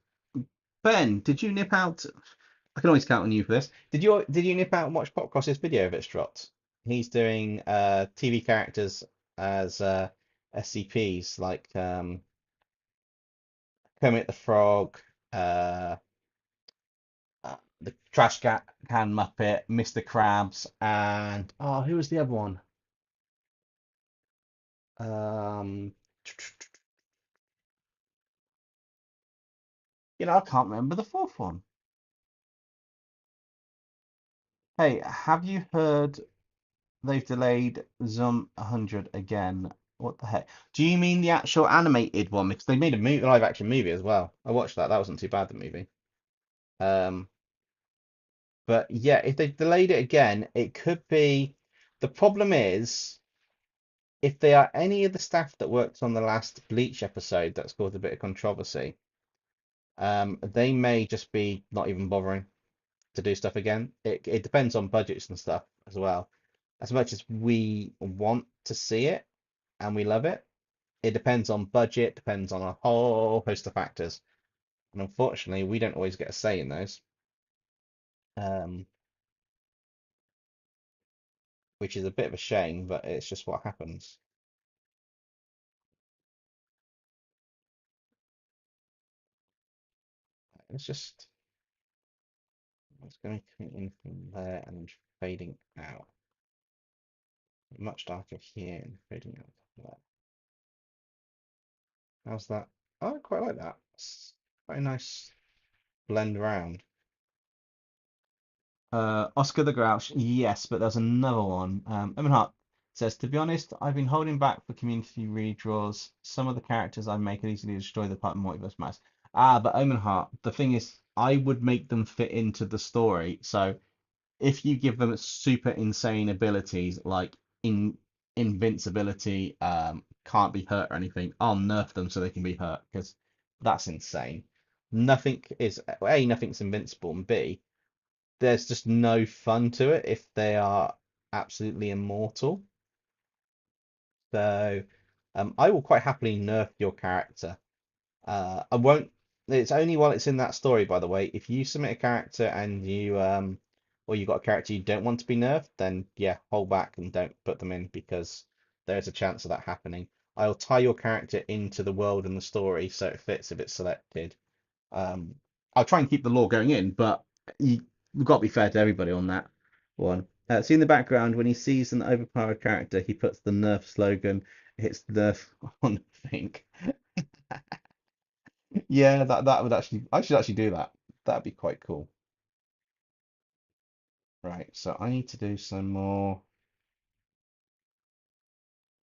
Ben, did you nip out? I can always count on you for this. Did you nip out and watch Popcroft's video of it's dropped? He's doing TV characters as SCPs like Kermit the Frog, uh, the Can Muppet, Mr. Krabs, and oh, who was the other one? Um, I can't remember the fourth one. Hey, have you heard they've delayed Zoom 100 again? What the heck? Do you mean the actual animated one? Because they made a live action movie as well. I watched that. That wasn't too bad, the movie. Um, but yeah, if they delayed it again, it could be. The problem is, if they are any of the staff that worked on the last Bleach episode that's caused a bit of controversy, they may just be not even bothering to do stuff again. It depends on budgets and stuff as well. As much as we want to see it and we love it, it depends on budget, depends on a whole host of factors. And unfortunately, we don't always get a say in those. which is a bit of a shame, but it's just what happens. It's just it's going to come in from there and fading out. Much darker here and fading out there. How's that? Oh, I quite like that. It's quite a nice blend around. Oscar the Grouch, yes, but there's another one. Evan Hart says, to be honest, I've been holding back for community redraws. Some of the characters I make could easily destroy the part of Multiverse Mass. Ah, but Omen Hart, the thing is, I would make them fit into the story. So if you give them super insane abilities like invincibility, can't be hurt or anything, I'll nerf them so they can be hurt because that's insane. Nothing is A, nothing's invincible, and B, there's just no fun to it if they are absolutely immortal. So I will quite happily nerf your character. I won't. It's only while it's in that story, by the way. If you submit a character and or you got a character you don't want to be nerfed, then yeah, hold back and don't put them in because there's a chance of that happening. I'll tie your character into the world and the story so it fits if it's selected. Um, I'll try and keep the lore going in, but you've got to be fair to everybody on that one. See in the background, when he sees an overpowered character, he puts the Nerf slogan, hits Nerf on thing. Yeah, that would actually, I should actually do that. That'd be quite cool. Right, so I need to do some more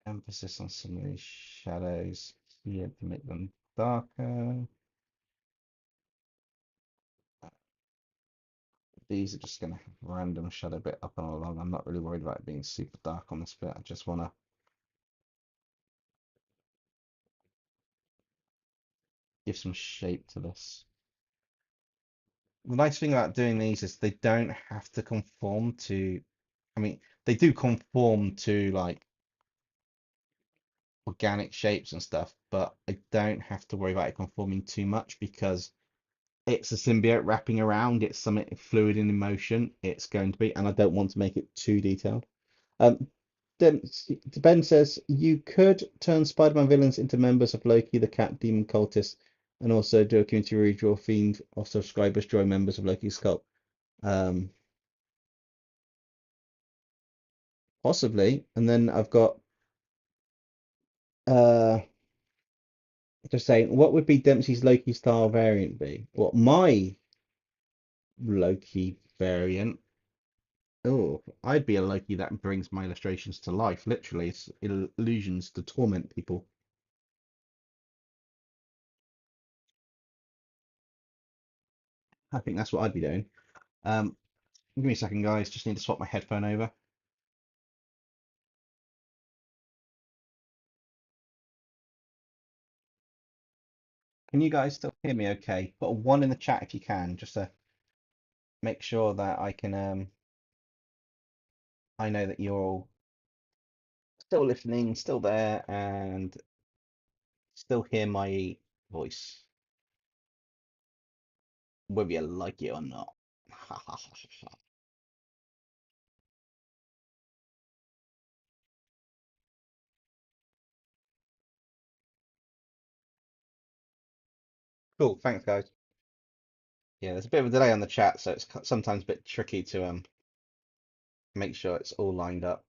emphasis on some of these shadows here to make them darker. These are just going to have random shadow bit up and along. I'm not really worried about it being super dark on this bit. I just want to give some shape to this. The nice thing about doing these is they don't have to conform to, I mean, they do conform to like organic shapes and stuff, but I don't have to worry about it conforming too much because it's a symbiote wrapping around, it's something fluid and in motion, it's going to be, and I don't want to make it too detailed. Um, Ben says you could turn Spider-Man villains into members of Loki, the Cat Demon cultist, and also do a community redraw fiend of subscribers drawing members of Loki's cult. Um, Possibly. And then I've got uh just saying, what would be Dempsey's Loki style variant be? What my Loki variant? Oh, I'd be a Loki that brings my illustrations to life. Literally, it's illusions to torment people. I think that's what I'd be doing. Give me a second, guys. Just need to swap my headphone over. Can you guys still hear me okay? Put a one in the chat if you can, just to make sure that I can I know that you're all still listening, still there, and still hear my voice, whether you like it or not. Cool, thanks guys. Yeah, there's a bit of a delay on the chat, so it's sometimes a bit tricky to make sure it's all lined up.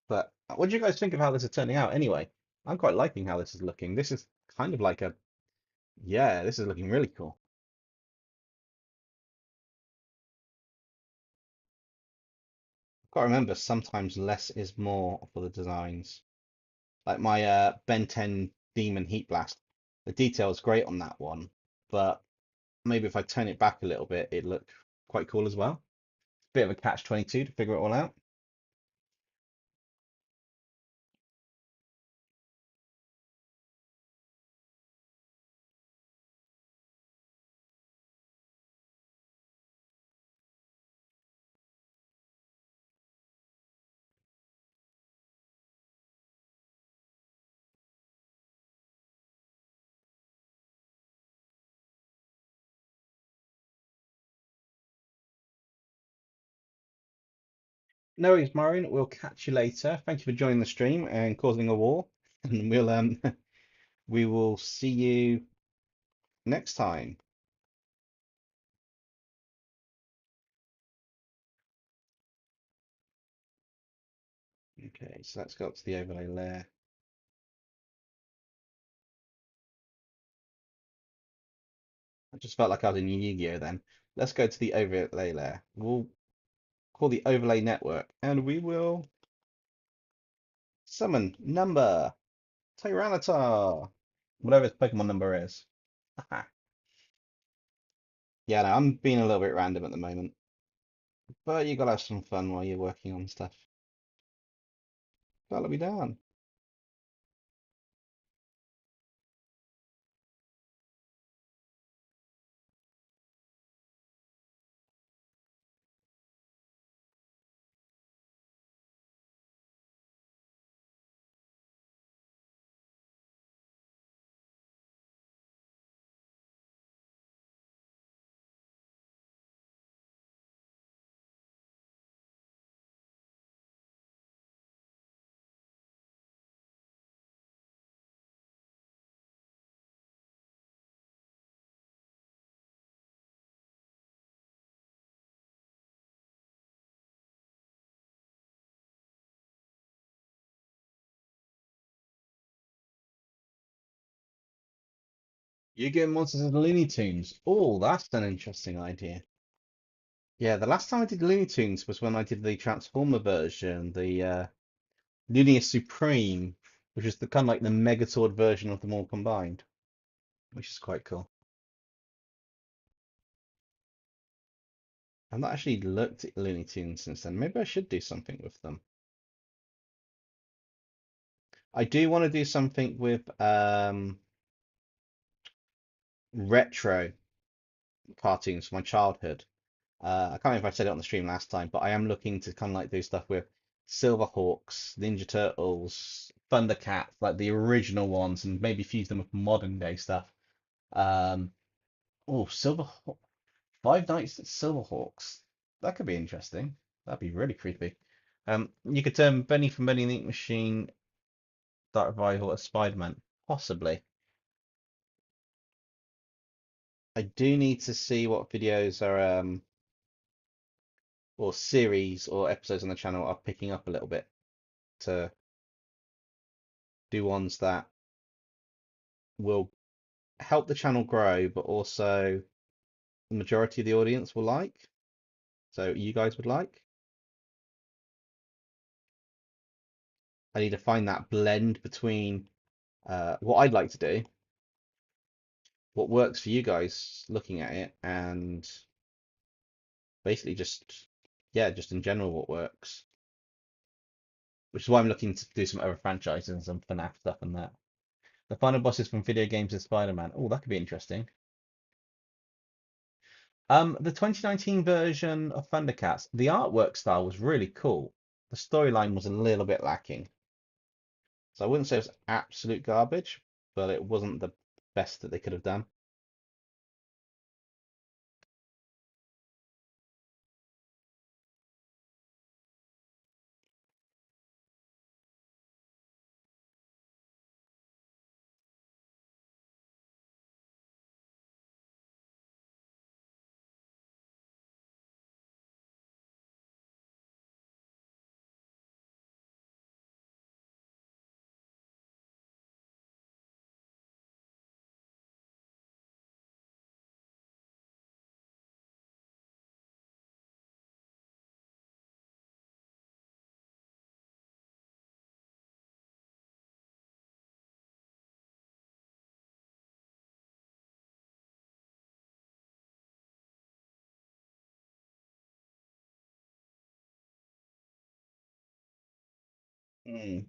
But what do you guys think of how this is turning out anyway? I'm quite liking how this is looking. This is kind of like a, yeah, this is looking really cool. I've got to remember sometimes less is more for the designs. Like my Ben 10 Demon Heat Blast, the detail is great on that one, but maybe if I turn it back a little bit, it'd look quite cool as well. Bit of a catch-22 to figure it all out. No worries, Maureen. We'll catch you later. Thank you for joining the stream and causing a war. And we will see you next time. Okay, so let's go up to the overlay layer. I just felt like I was in Yu-Gi-Oh then. Let's go to the overlay layer. We'll call the overlay network and we will summon number Tyranitar. Whatever its Pokemon number is. Yeah, no, I'm being a little bit random at the moment. But you gotta have some fun while you're working on stuff. Gotta be done. You get monsters as Looney Tunes. Oh, that's an interesting idea. Yeah, the last time I did Looney Tunes was when I did the Transformer version, the Lunia Supreme, which is the kind of like the Megazord version of them all combined, which is quite cool. I've not actually looked at Looney Tunes since then. Maybe I should do something with them. I do want to do something with retro cartoons from my childhood. I can't remember if I said it on the stream last time, but I am looking to kind of like do stuff with Silverhawks, Ninja Turtles, Thundercats, like the original ones, and maybe fuse them with modern day stuff. Um, oh, Five Nights at Silverhawks. That could be interesting. That'd be really creepy. You could turn Benny from Benny and the Ink Machine, Dark Revival as Spider-Man, possibly. I do need to see what videos are or series or episodes on the channel are picking up a little bit to do ones that will help the channel grow, but also the majority of the audience will like. So you guys would like. I need to find that blend between what I'd like to do, what works for you guys looking at it, and basically just, yeah, just in general what works. Which is why I'm looking to do some other franchises and some FNAF stuff and that. The final bosses from video games is Spider-Man. Oh, that could be interesting. The 2019 version of Thundercats, the artwork style was really cool. The storyline was a little bit lacking. So I wouldn't say it was absolute garbage, but it wasn't the best that they could have done. Hmm.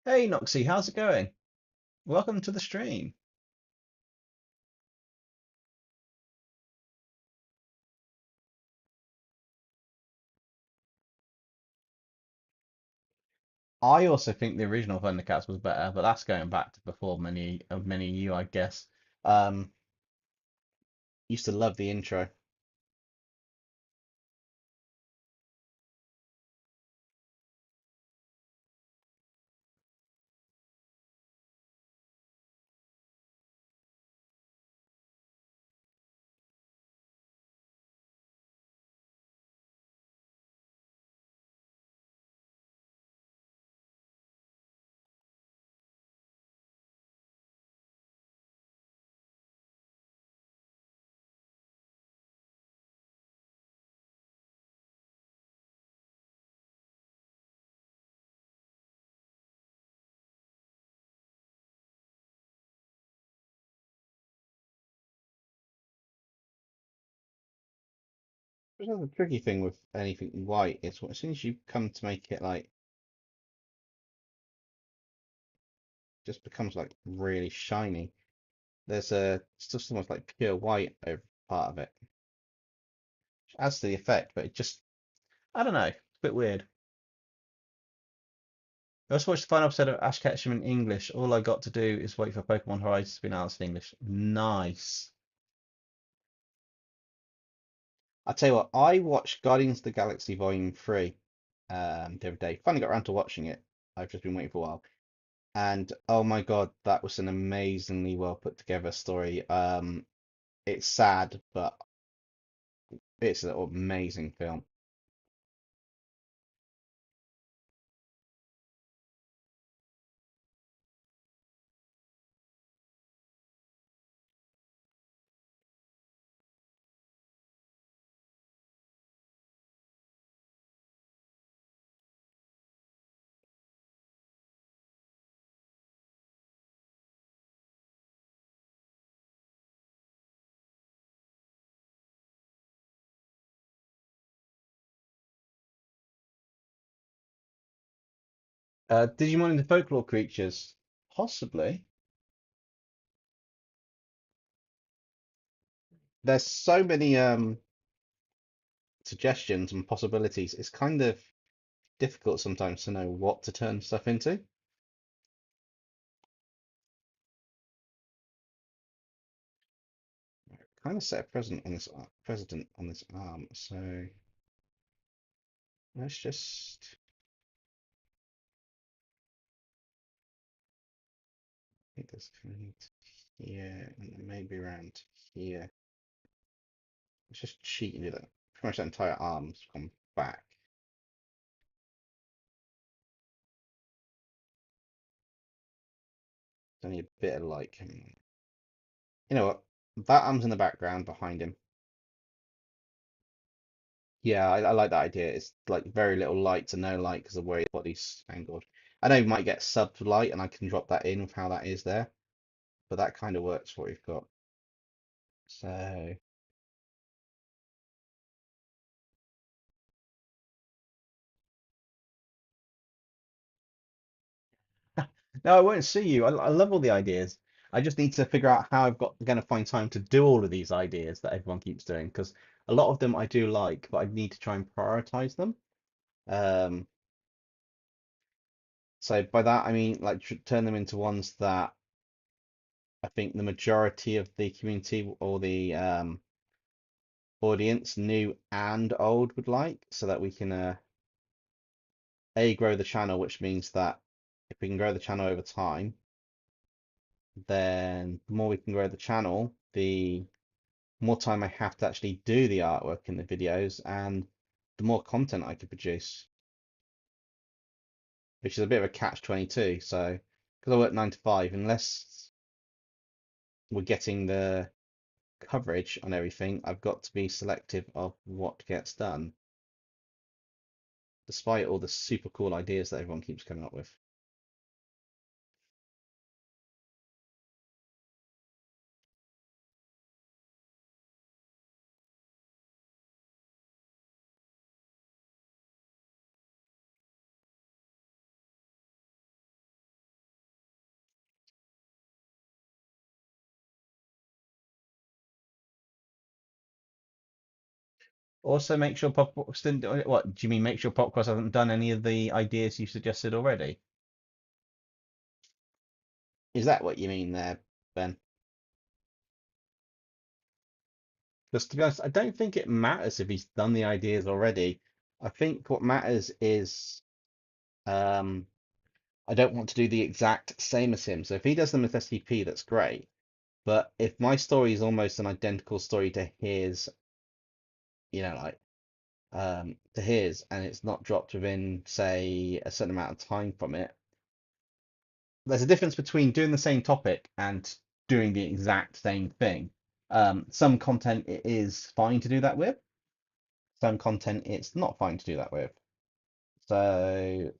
Hey Noxie, how's it going? Welcome to the stream. I also think the original Thundercats was better, but that's going back to before many of you, I guess. Um, used to love the intro. Which is the tricky thing with anything white is as soon as you come to make it like just becomes like really shiny. There's it's just almost like pure white over part of it. Which adds to the effect, but it just I don't know, it's a bit weird. I just watched the final episode of Ash Ketchum in English. All I got to do is wait for Pokemon Horizons to be announced in English. Nice. I tell you what, I watched Guardians of the Galaxy Volume 3 the other day. Finally got around to watching it. I've just been waiting for a while. And oh my God, that was an amazingly well put together story. It's sad, but it's an amazing film. Digimon into folklore creatures? Possibly. There's so many suggestions and possibilities. It's kind of difficult sometimes to know what to turn stuff into. Kind of set a precedent on this arm, so let's just I think there's kind here and maybe around here. Let's just cheat and do that. Pretty much that entire arm's gone back. There's only a bit of light coming in. You know what? That arm's in the background behind him. Yeah, I like that idea. It's like very little light to no light because of where his body's angled. I know you might get sub light and I can drop that in with how that is there, but that kind of works for what you've got. So no, I won't see you. I love all the ideas. I just need to figure out how I've got going to find time to do all of these ideas that everyone keeps doing because a lot of them I do like, but I need to try and prioritize them. Um, so by that I mean like turn them into ones that I think the majority of the community or the audience, new and old, would like, so that we can a grow the channel, which means that if we can grow the channel over time, then the more we can grow the channel, the more time I have to actually do the artwork in the videos, and the more content I can produce, which is a bit of a catch-22. So, because I work 9 to 5, unless we're getting the coverage on everything, I've got to be selective of what gets done, despite all the super cool ideas that everyone keeps coming up with. Also, make sure Popcross didn't do it. What do you mean? Make sure Popcross hasn't done any of the ideas you suggested already? Is that what you mean there, Ben? Because to be honest, I don't think it matters if he's done the ideas already. I think what matters is um, I don't want to do the exact same as him. So if he does them as SCP, that's great. But if my story is almost an identical story to his, like to his, and it's not dropped within, say, a certain amount of time from it, there's a difference between doing the same topic and doing the exact same thing. Some content it is fine to do that with. Some content it's not fine to do that with. So,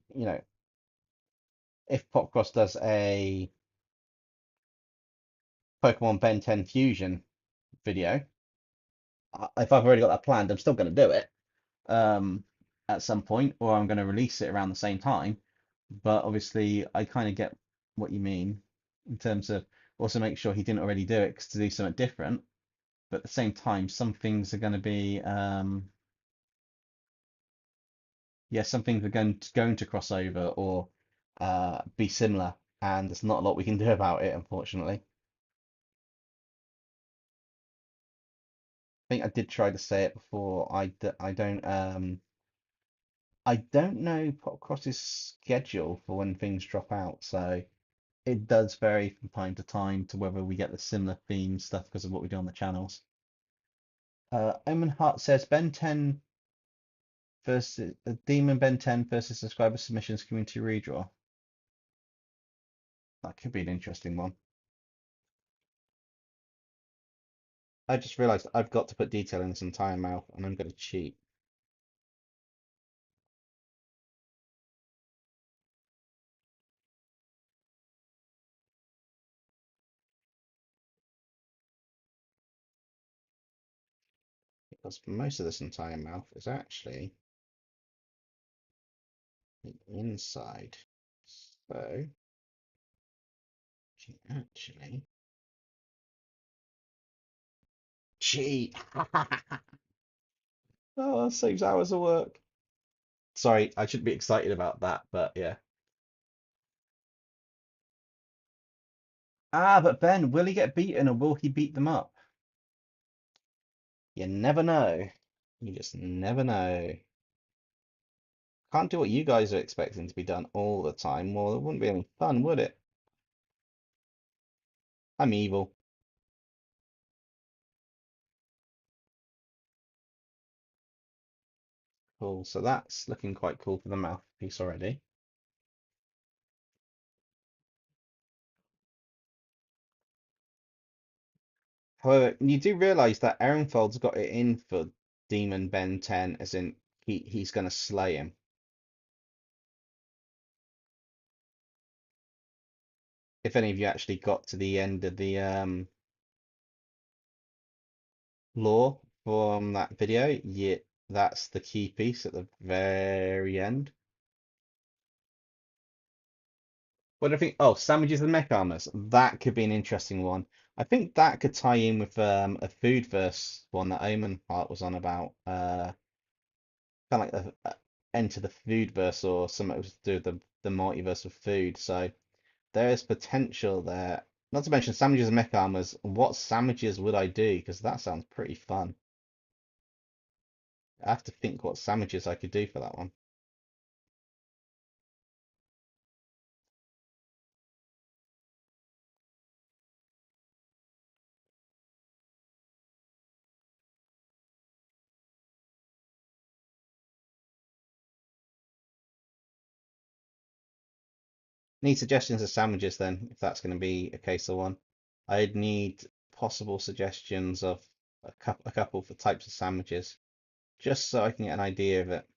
if Popcross does a Pokemon Ben 10 Fusion video, if I've already got that planned, I'm still going to do it um, at some point, or I'm going to release it around the same time. But obviously, I kind of get what you mean in terms of also make sure he didn't already do it 'cause to do something different. But at the same time, some things are going to be, yeah, some things are going to cross over or be similar, and there's not a lot we can do about it, unfortunately. I think I did try to say it before. I don't know Popcross's schedule for when things drop out, so it does vary from time to time to whether we get the similar theme stuff because of what we do on the channels. Omen Hart says Ben 10 versus Demon Ben 10 versus subscriber submissions community redraw. That could be an interesting one. I just realised I've got to put detail in this entire mouth, and I'm going to cheat. Because most of this entire mouth is actually the inside. So, she actually cheat. Oh, that saves hours of work. Sorry, I shouldn't be excited about that, but yeah. Ah, but Ben, will he get beaten or will he beat them up? You never know. You just never know. Can't do what you guys are expecting to be done all the time. Well, it wouldn't be any fun, would it? I'm evil. Cool. So that's looking quite cool for the mouthpiece already. However, you do realise that Ehrenfeld's got it in for Demon Ben 10, as in he's going to slay him. If any of you actually got to the end of the lore from that video, yeah, that's the key piece at the very end. What do I think? Oh, sandwiches and mech armors. That could be an interesting one. I think that could tie in with a food verse one that Omen Heart was on about. Kind of like enter the food verse or something to do with the multiverse of food. So there is potential there. Not to mention sandwiches and mech armors. What sandwiches would I do? Because that sounds pretty fun. I have to think what sandwiches I could do for that one. Need suggestions of sandwiches then, if that's going to be a case of one. I'd need possible suggestions of a couple for types of sandwiches, just so I can get an idea of it.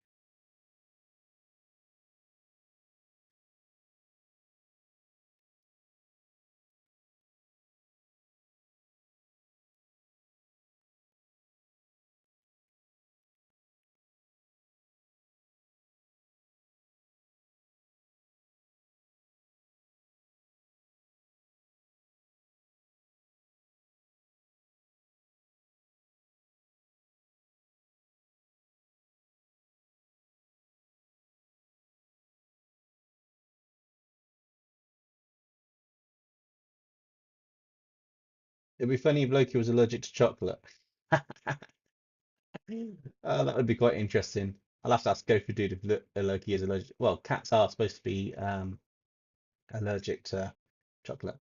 It'd be funny if Loki was allergic to chocolate. That would be quite interesting. I'll have to ask Gopher Dude if Loki is allergic. Well, cats are supposed to be allergic to chocolate.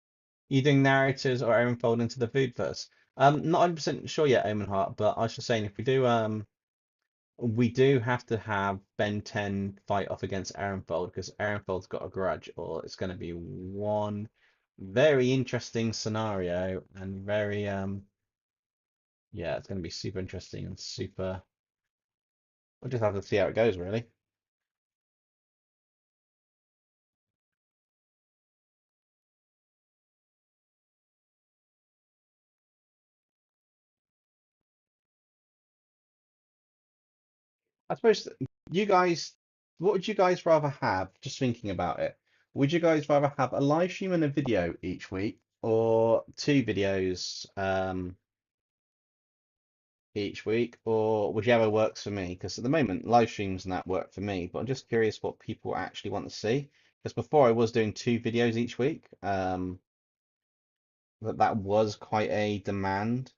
You doing narrators or Aaron fold into the food first? Not 100% sure yet, Omen Heart, but I was just saying if we do have to have Ben 10 fight off against Aaronfold because Aaronfold's got a grudge, or it's going to be one very interesting scenario and very yeah, it's going to be super interesting and super. We'll just have to see how it goes, really. I suppose you guys, what would you guys rather have? Just thinking about it, would you guys rather have a live stream and a video each week, or two videos each week, or whichever works for me? Because at the moment, live streams and that work for me, but I'm just curious what people actually want to see. Because before I was doing two videos each week, that was quite a demand.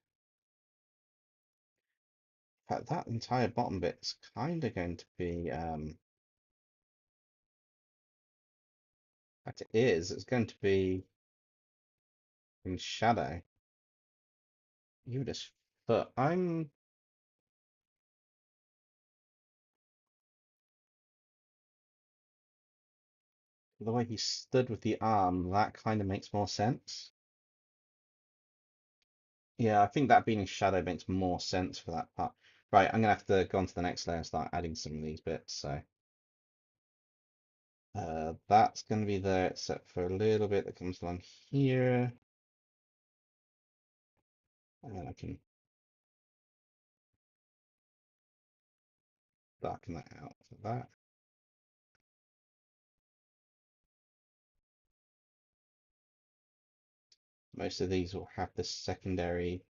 In fact, that entire bottom bit's kind of going to be, in fact, it is. It's going to be in shadow. You just, but the way he stood with the arm, that kind of makes more sense. Yeah, I think that being in shadow makes more sense for that part. Right, I'm gonna have to go on to the next layer and start adding some of these bits. So that's gonna be there, except for a little bit that comes along here, and then I can darken that out for that. Most of these will have this secondary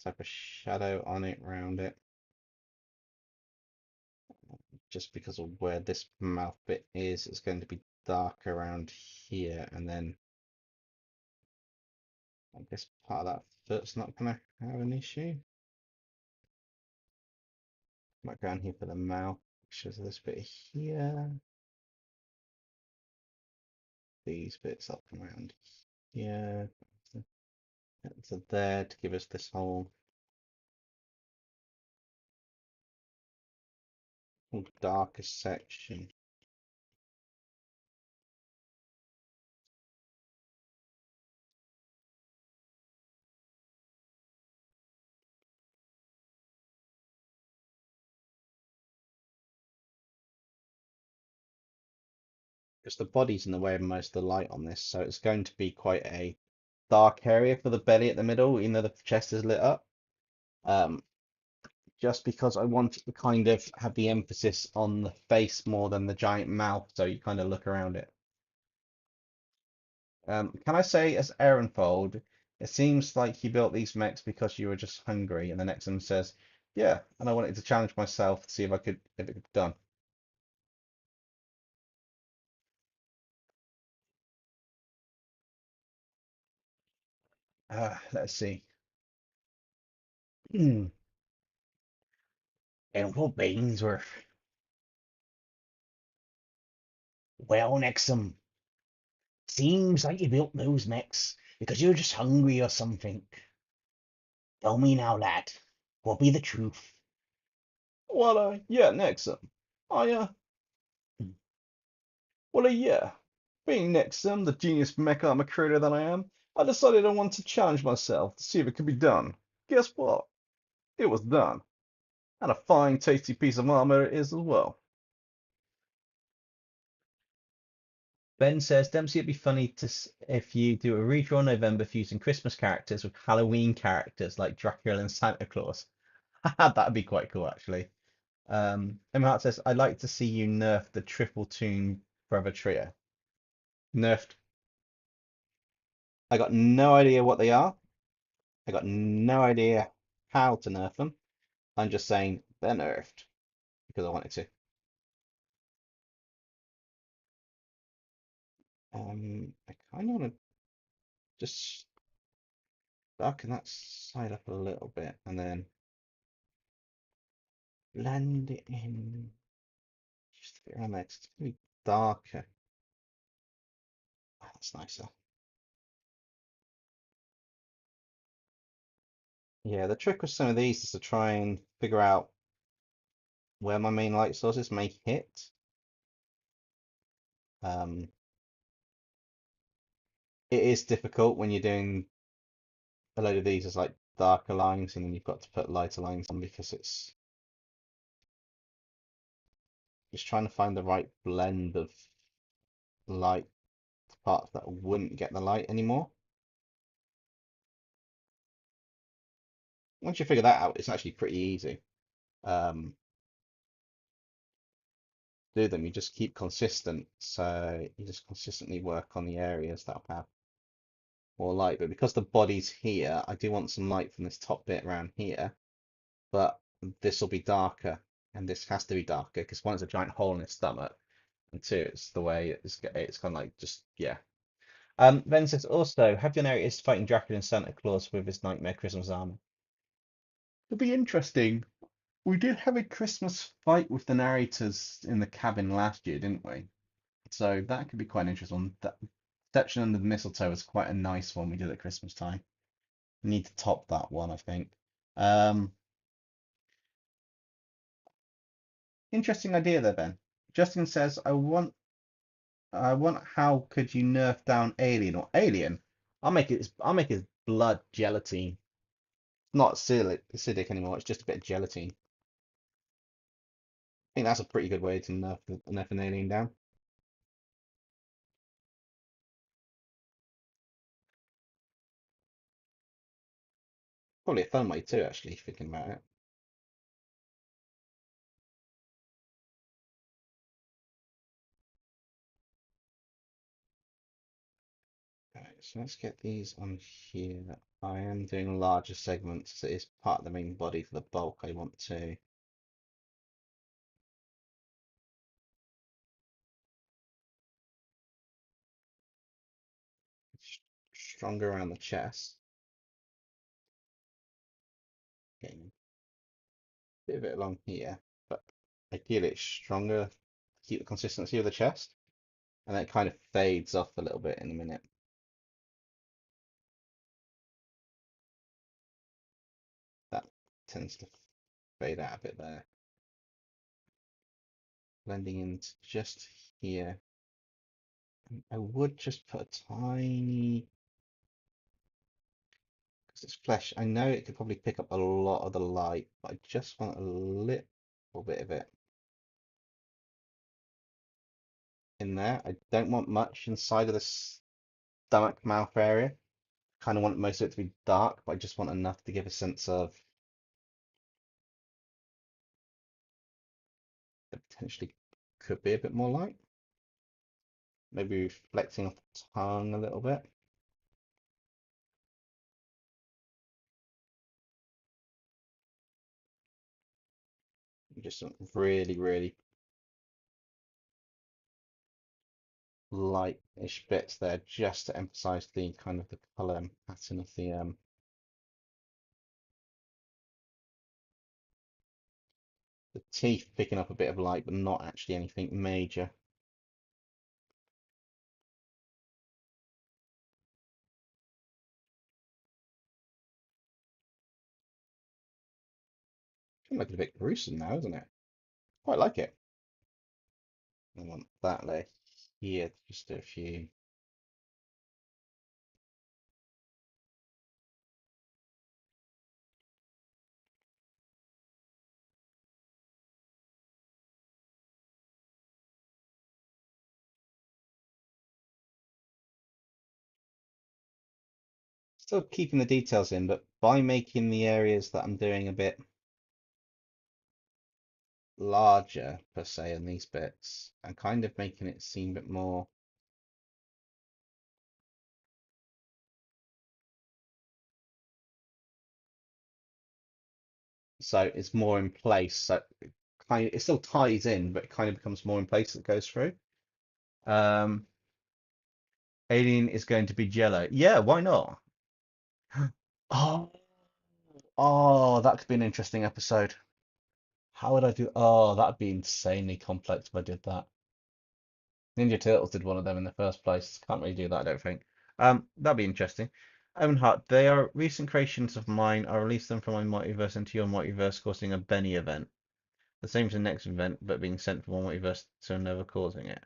type of shadow on it, around it, just because of where this mouth bit is. It's going to be dark around here, and then I guess part of that foot's not going to have an issue. Might go down here for the mouth, which is this bit here. These bits up and around here. So there to give us this whole darker section. Because the body's in the way of most of the light on this, so it's going to be quite a dark area for the belly at the middle, even though the chest is lit up. Just because I want it to kind of have the emphasis on the face more than the giant mouth, so you kind of look around it. Can I say, as Aaronfold, it seems like you built these mechs because you were just hungry, and the next one says, "Yeah, and I wanted to challenge myself to see if it could be done." Let's see. And what Bainsworth? Well, Nexum, seems like you built those mechs because you're just hungry or something. Tell me now, lad, what be the truth? Well, yeah, Nexum. I, yeah. Being Nexum, the genius mech armor creator that I am, I decided I wanted to challenge myself to see if it could be done. Guess what? It was done. And a fine, tasty piece of armor it is as well. Ben says, Dempsey, it'd be funny if you do a redraw November fusing Christmas characters with Halloween characters like Dracula and Santa Claus. That'd be quite cool, actually. Emma Hart says, I'd like to see you nerf the Triple Toon Brother Trio. Nerfed. I got no idea what they are. I got no idea how to nerf them. I'm just saying they're nerfed because I wanted to. I kind of want to just darken that side up a little bit and then blend it in just a bit around there. It's going to be darker. Oh, that's nicer. Yeah, the trick with some of these is to try and figure out where my main light sources may hit. Um, it is difficult when you're doing a load of these as like darker lines and then you've got to put lighter lines on because it's just trying to find the right blend of light parts that wouldn't get the light anymore. Once you figure that out, it's actually pretty easy. Um, do them. You just keep consistent. So you just consistently work on the areas that'll have more light. But because the body's here, I do want some light from this top bit around here. But this will be darker, and this has to be darker because one, it's a giant hole in his stomach, and two, it's the way it's kind of like just yeah. Ben says also, have you noticed fighting Dracula and Santa Claus with his Nightmare Christmas armor? It'll be interesting. We did have a Christmas fight with the narrators in the cabin last year, didn't we? So that could be quite an interesting one. That section under the mistletoe was quite a nice one we did at Christmas time. We need to top that one, I think. Um, Interesting idea there, Ben. Justin says, I want how could you nerf down Alien or Alien? I'll make his blood gelatine. Not acidic anymore, it's just a bit of gelatine. I think that's a pretty good way to nerf an alien down. Probably a fun way too, actually, thinking about it. Right, so let's get these on here. I am doing larger segments, so it is part of the main body for the bulk I want to. Stronger around the chest. Getting a bit of it along here, but ideally it's stronger to keep the consistency of the chest, and then it kind of fades off a little bit in a minute. That tends to fade out a bit there. Blending into just here. I would just put a tiny, because it's flesh. I know it could probably pick up a lot of the light, but I just want a little bit of it in there. I don't want much inside of the stomach mouth area. Kind of want most of it to be dark, but I just want enough to give a sense of there potentially could be a bit more light. Maybe reflecting off the tongue a little bit. Just some really, really light-ish bits there, just to emphasize the kind of the color and pattern of the teeth picking up a bit of light, but not actually anything major. Kind of looking a bit gruesome now, isn't it? Quite like it. I want that layer here to just do a few. Still keeping the details in, but by making the areas that I'm doing a bit larger, per se, in these bits, I'm kind of making it seem a bit more. So it's more in place. So it still ties in, but it kind of becomes more in place as it goes through. Um, Alien is going to be Jello. Yeah, why not? Oh, oh, that could be an interesting episode. How would I do? Oh, that'd be insanely complex if I did that. Ninja Turtles did one of them in the first place. Can't really do that, I don't think. That'd be interesting. Evan Hart, they are recent creations of mine. I released them from my multiverse into your multiverse, causing a Benny event. The same as the next event, but being sent from one multiverse to another, causing it.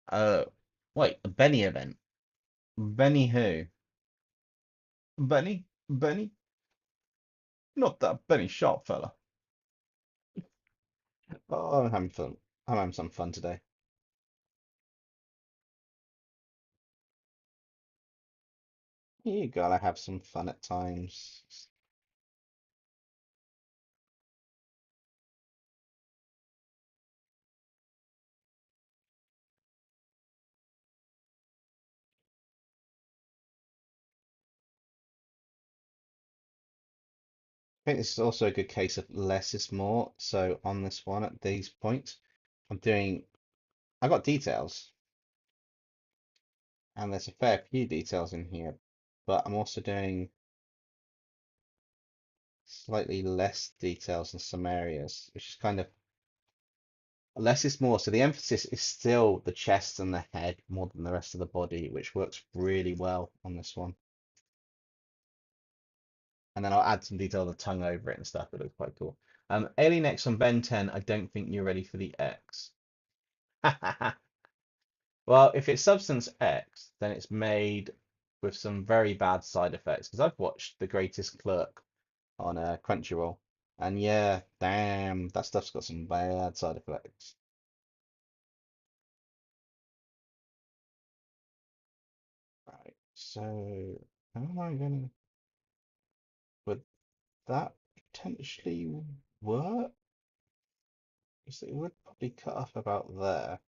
Uh, wait, a Benny event? Benny who? Benny? Benny? Not that Benny Sharp fella. Oh, I'm having fun. I'm having some fun today. You gotta have some fun at times. think this is also a good case of less is more. So on this one at these points, I'm doing, I got details, and there's a fair few details in here, but I'm also doing slightly less details in some areas, which is kind of less is more. So the emphasis is still the chest and the head more than the rest of the body, which works really well on this one. And then I'll add some detail of the tongue over it and stuff. It looks quite cool. Alien X on Ben 10, I don't think you're ready for the X. Well, if it's Substance X, then it's made with some very bad side effects. Because I've watched The Greatest Clerk on Crunchyroll, and yeah, damn, that stuff's got some bad side effects. Right, so how am I gonna? Would that potentially work? Because it would probably cut off about there.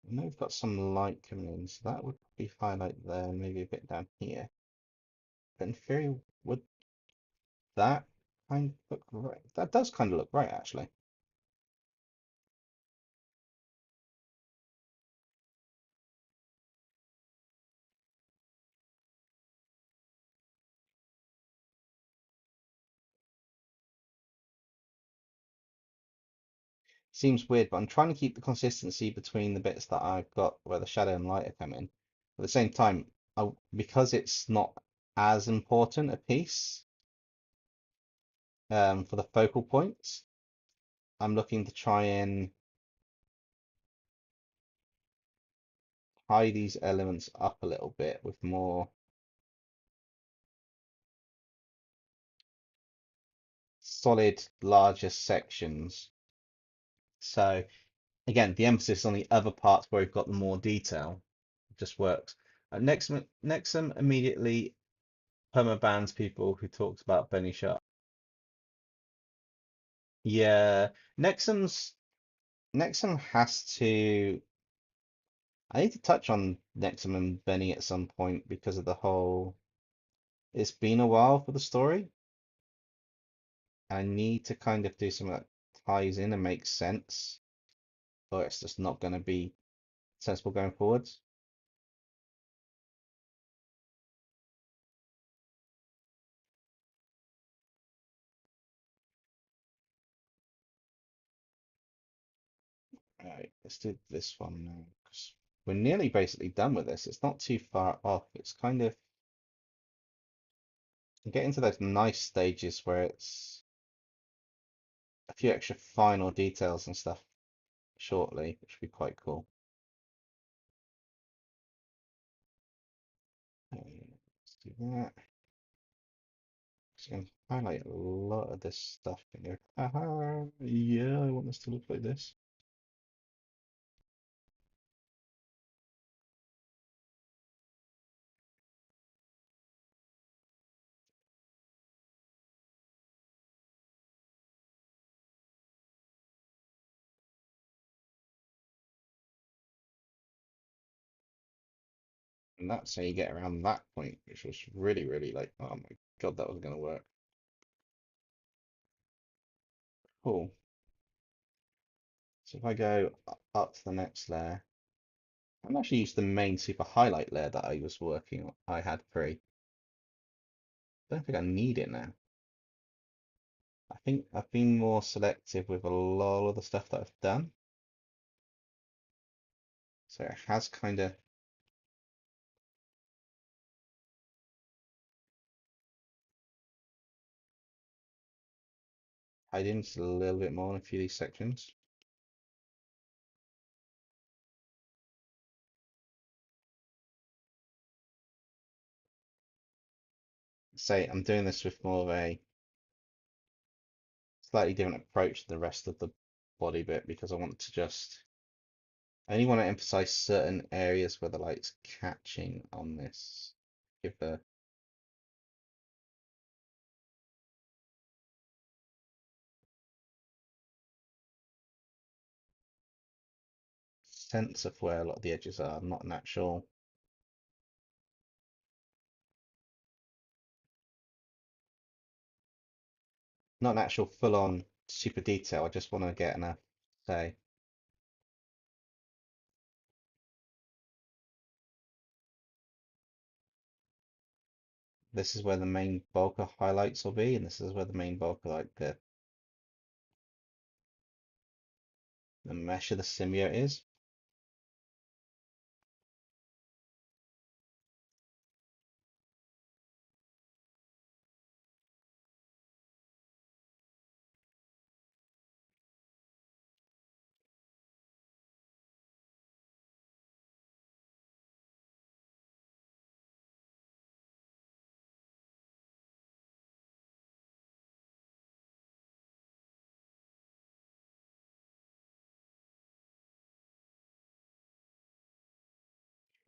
I know we've got some light coming in, so that would be highlight there, maybe a bit down here. But in theory, would that kind of look right? That does kind of look right, actually. Seems weird, but I'm trying to keep the consistency between the bits that I've got where the shadow and light are coming. At the same time, because it's not as important a piece for the focal points, I'm looking to try and tie these elements up a little bit with more solid, larger sections. So again, the emphasis on the other parts where we've got more detail just works. Nexum immediately permabans people who talked about Benny Sharp. Yeah, Nexum's Nexum has to. I need to touch on Nexum and Benny at some point because of the whole. It's been a while for the story. I need to kind of do something that ties in and makes sense, or it's just not going to be sensible going forwards. All right, let's do this one now, 'cause we're nearly basically done with this. It's not too far off. It's kind of getting to those nice stages where it's a few extra final details and stuff shortly, which would be quite cool. Let's do that. Just going to highlight a lot of this stuff in here. Haha, yeah, I want this to look like this. And that's how you get around that point, which was really, really like, oh my God, that was going to work. Cool. So if I go up to the next layer, I'm actually use the main super highlight layer that I was working on. I had free. Don't think I need it now. I think I've been more selective with a lot of the stuff that I've done. So it has kind of tied in just a little bit more in a few of these sections. Say I'm doing this with more of a slightly different approach to the rest of the body bit because I want to just I only want to emphasize certain areas where the light's catching on this. Give the sense of where a lot of the edges are. I'm not an actual not an actual full-on super detail. I just want to get enough say. This is where the main bulk of highlights will be, and this is where the main bulk of like the mesh of the symbiote is.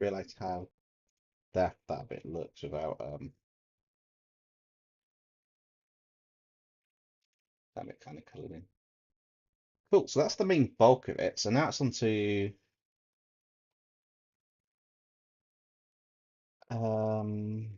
Realize how daft that bit looks without that bit kind of coloured in. Cool, so that's the main bulk of it. So now it's on to um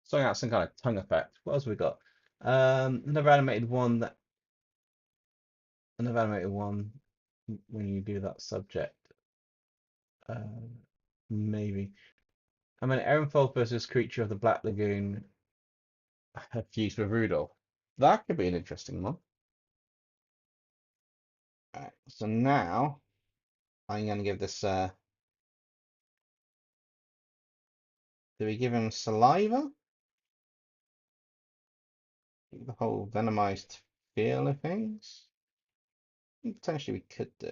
sorting out some kind of tongue effect. What else have we got? Another animated one that another animated one when you do that subject. Uh, maybe. I mean, Erenfold versus Creature of the Black Lagoon have fused with Rudolph. That could be an interesting one. Alright, so now I'm going to give this. Do we give him saliva? The whole venomized feel of things? Potentially we could do.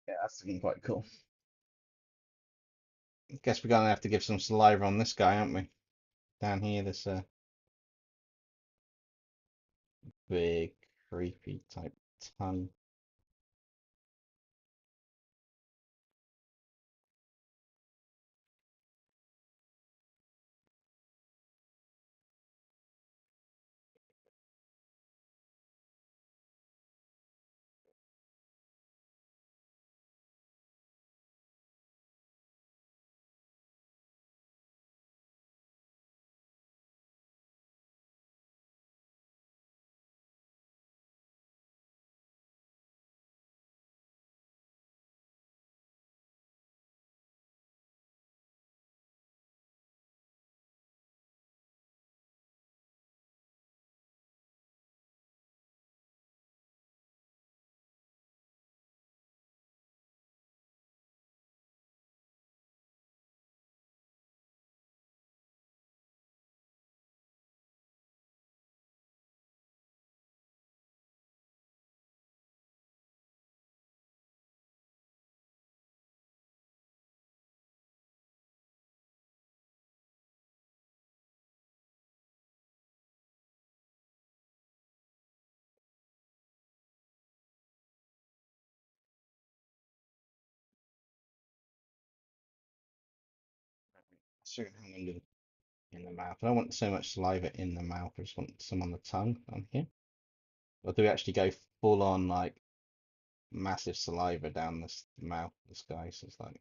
Yeah, that's looking quite cool. Guess we're gonna have to give some saliva on this guy, aren't we? Down here, this big, creepy type tongue. So hang on in the mouth. I don't want so much saliva in the mouth. I just want some on the tongue on here. Or do we actually go full on like massive saliva down this mouth of this guy. So it's like,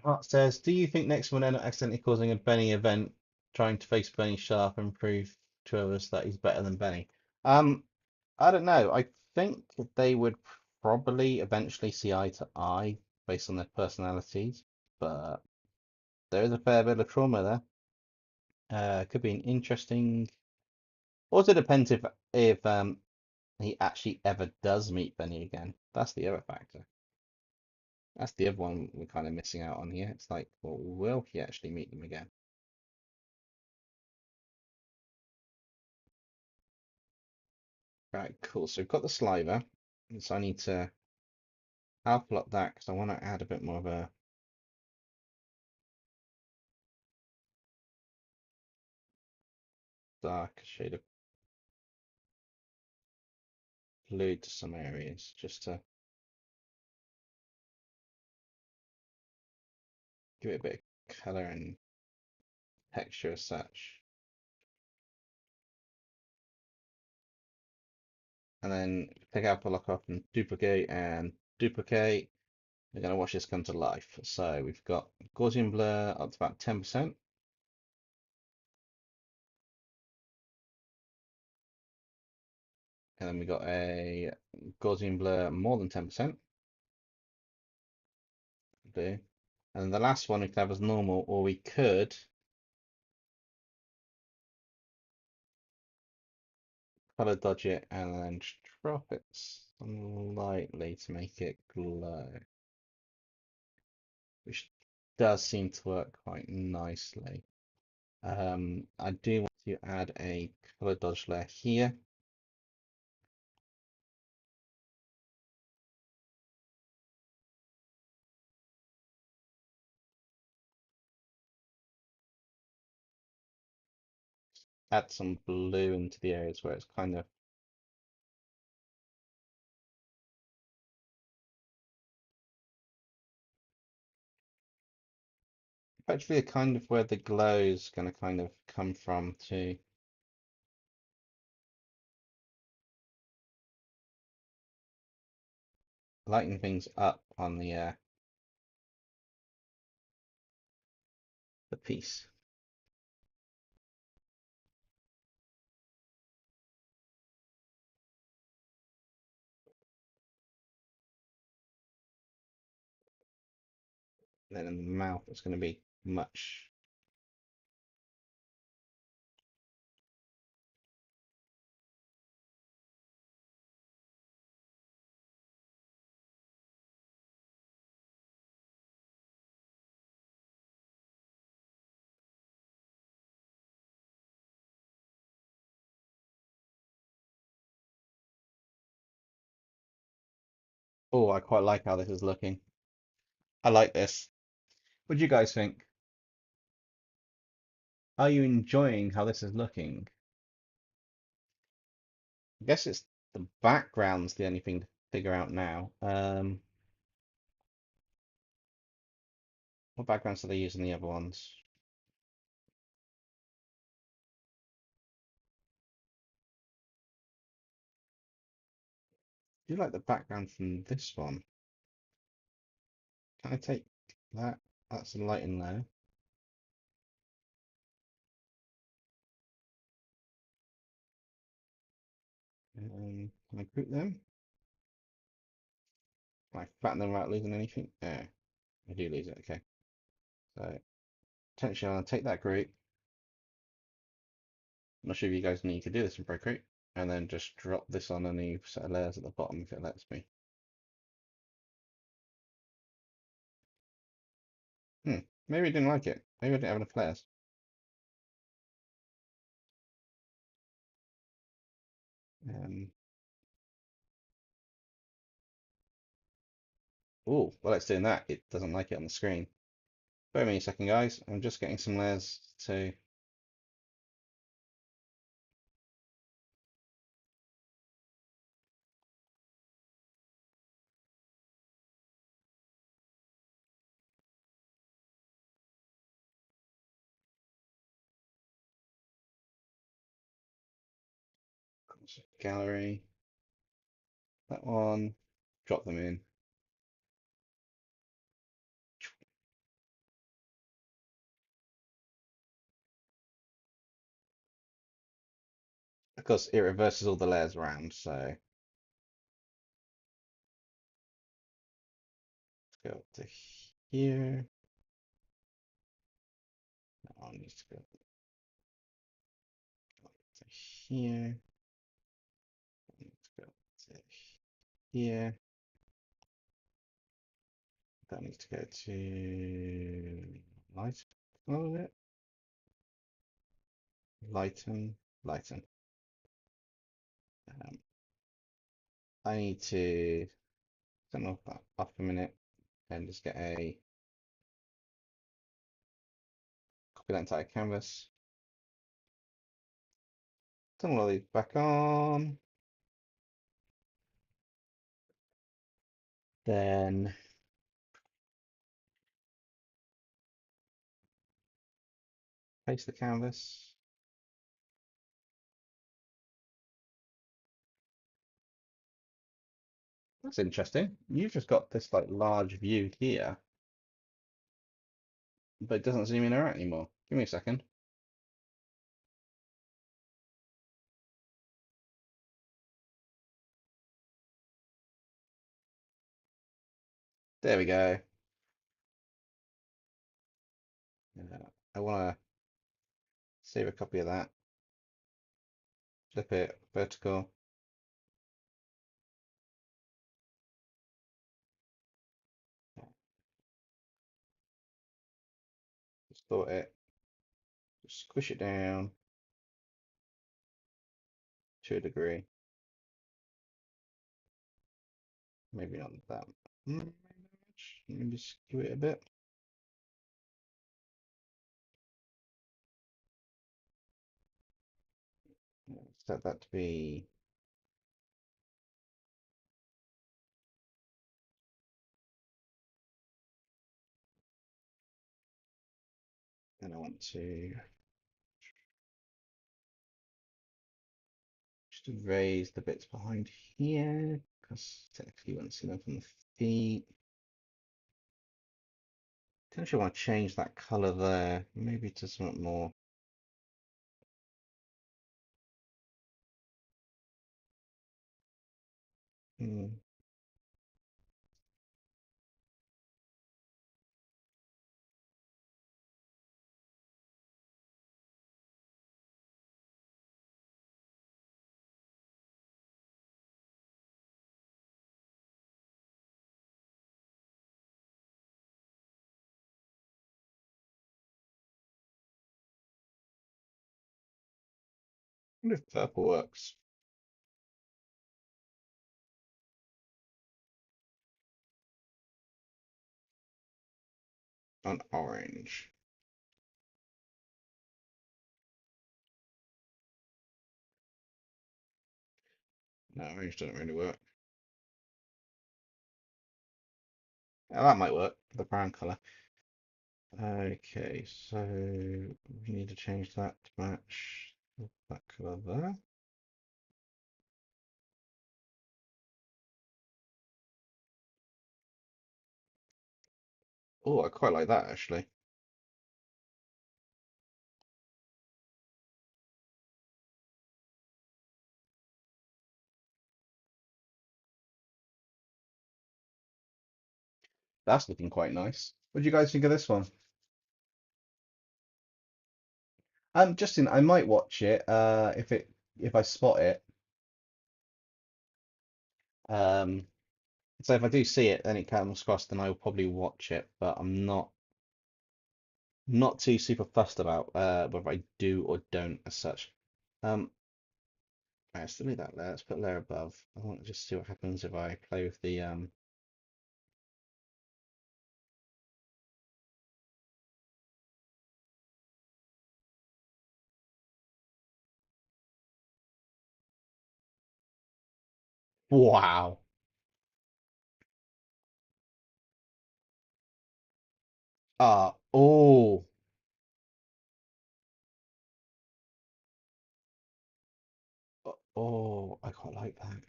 Hart says, do you think next one end up accidentally causing a Benny event, trying to face Benny sharp and prove to others that he's better than Benny? Um, I don't know. I think they would probably eventually see eye to eye based on their personalities, but there is a fair bit of trauma there. Could be an interesting. Also depends if he actually ever does meet Benny again. That's the other factor. That's the other one we're kind of missing out on here. It's like, well, will he actually meet them again? Right, cool. So we've got the sliver. So I need to alpha up that because I want to add a bit more of a dark shade of blue to some areas just to give it a bit of color and texture as such. And then take alpha lock off and duplicate and duplicate. We're going to watch this come to life. So we've got Gaussian blur up to about 10%. And then we got a Gaussian blur more than 10%. Do. And the last one we could have as normal, or we could color dodge it and then just drop it slightly to make it glow, which does seem to work quite nicely. I do want to add a color dodge layer here. Add some blue into the areas where it's kind of actually kind of where the glow is going to kind of come from to lighten things up on the piece. And then in the mouth, it's going to be much. Oh, I quite like how this is looking. I like this. What do you guys think? Are you enjoying how this is looking? I guess it's the background's the only thing to figure out now. What backgrounds do they use in the other ones? I do like the background from this one. Can I take that? That's the light in there. Can I group them? Can I flatten them without losing anything? Yeah, I do lose it. Okay. So potentially I'll take that group. I'm not sure if you guys need to do this in Procreate, and then just drop this on a new set of layers at the bottom if it lets me. Maybe I didn't like it. Maybe I didn't have enough layers. Oh, while it's doing that, it doesn't like it on the screen. Bear with me a second, guys. I'm just getting some layers to. Gallery. That one. Drop them in. Of course, it reverses all the layers around, so let's go up to here. That one needs to go up to here. That needs to go up to here. That needs to go to light. What was it? Lighten. Lighten. Um, I need to turn off that off a minute and just get a copy that entire canvas. Turn all these back on. Then paste the canvas. That's interesting. You've just got this like large view here, but it doesn't zoom in or out anymore. Give me a second. There we go. I want to save a copy of that. Flip it vertical. Distort it. Squish it down to a degree. Maybe not that much. Maybe skew it a bit. Set that to be. And I want to just raise the bits behind here because technically you wouldn't see them from the feet. Potentially want to change that color there, maybe to something more. Hmm. I wonder if purple works on orange. No, orange doesn't really work. Oh, that might work, the brown color. Okay, so we need to change that to match that color there. Oh, I quite like that actually. That's looking quite nice. What do you guys think of this one? Justin, I might watch it if I spot it. Um, so if I do see it, then it comes across, then I will probably watch it. But I'm not too super fussed about whether I do or don't as such. Um, right, let's leave that there. Let's put layer above. I want to just see what happens if I play with the Wow. Oh, oh, I quite like that.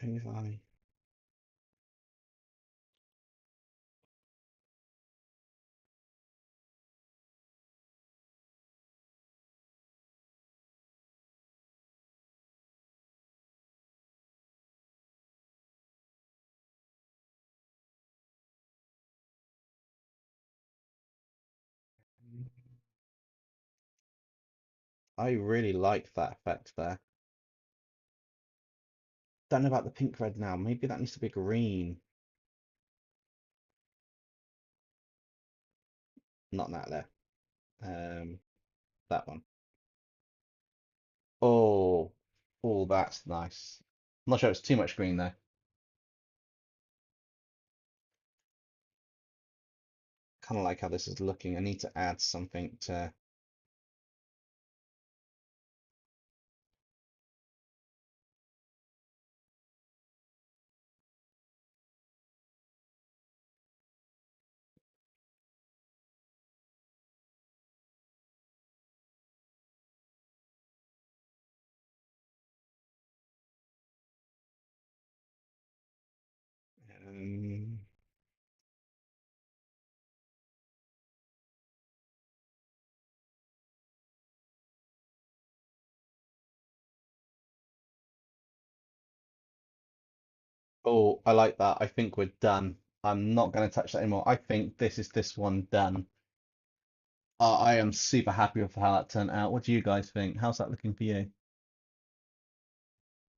Maybe if I really like that effect there. Don't know about the pink red now. Maybe that needs to be green. Not that there. That one. Oh, oh, that's nice. I'm not sure it's too much green there. Kind of like how this is looking. I need to add something to. Um, oh, I like that. I think we're done. I'm not going to touch that anymore. I think this one done. I am super happy with how that turned out. What do you guys think? How's that looking for you?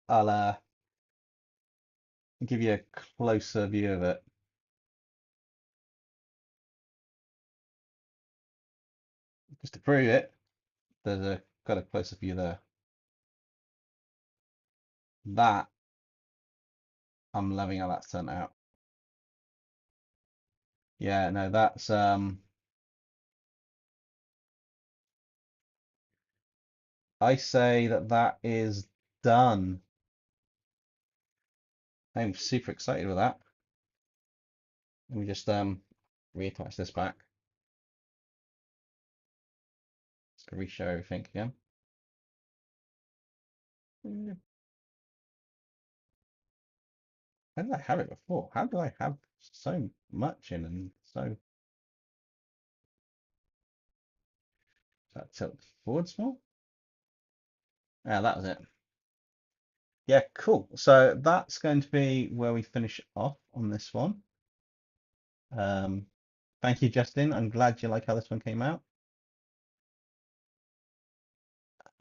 I'll give you a closer view of it. Just to prove it, there's got a closer view there. That, I'm loving how that's turned out. Yeah, no, that's I say that that is done. I'm super excited with that. Let me just reattach this back. Just gonna re-show everything again. Yeah. How did I have it before? How do I have so much in and so that tilt forward small? Yeah, that was it. Yeah, cool. So that's going to be where we finish off on this one. Um, thank you, Justin. I'm glad you like how this one came out.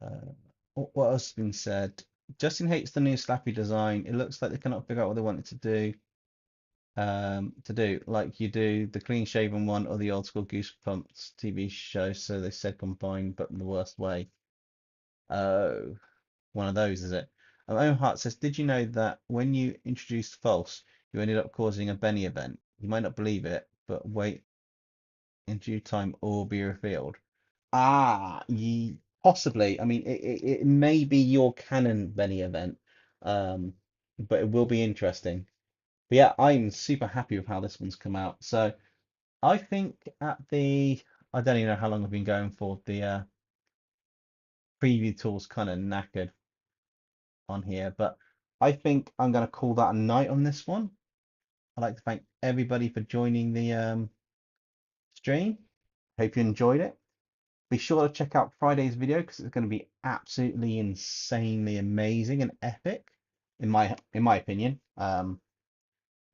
Uh, what else has been said? Justin hates the new Slappy design. It looks like they cannot figure out what they wanted to do. Like you do the clean shaven one or the old school Goosebumps TV show. So they said combine, but in the worst way. Oh, one of those, is it? Owen Hart says, did you know that when you introduced false, you ended up causing a Benny event? You might not believe it, but wait, in due time, all will be revealed. Possibly. I mean, it may be your canon Benny event, um, but it will be interesting. But yeah, I'm super happy with how this one's come out. So I think I don't even know how long I've been going for. The preview tool's kind of knackered on here, but I think I'm going to call that a night on this one. I'd like to thank everybody for joining the stream. Hope you enjoyed it. Be sure to check out Friday's video because it's going to be absolutely insanely amazing and epic, in my opinion.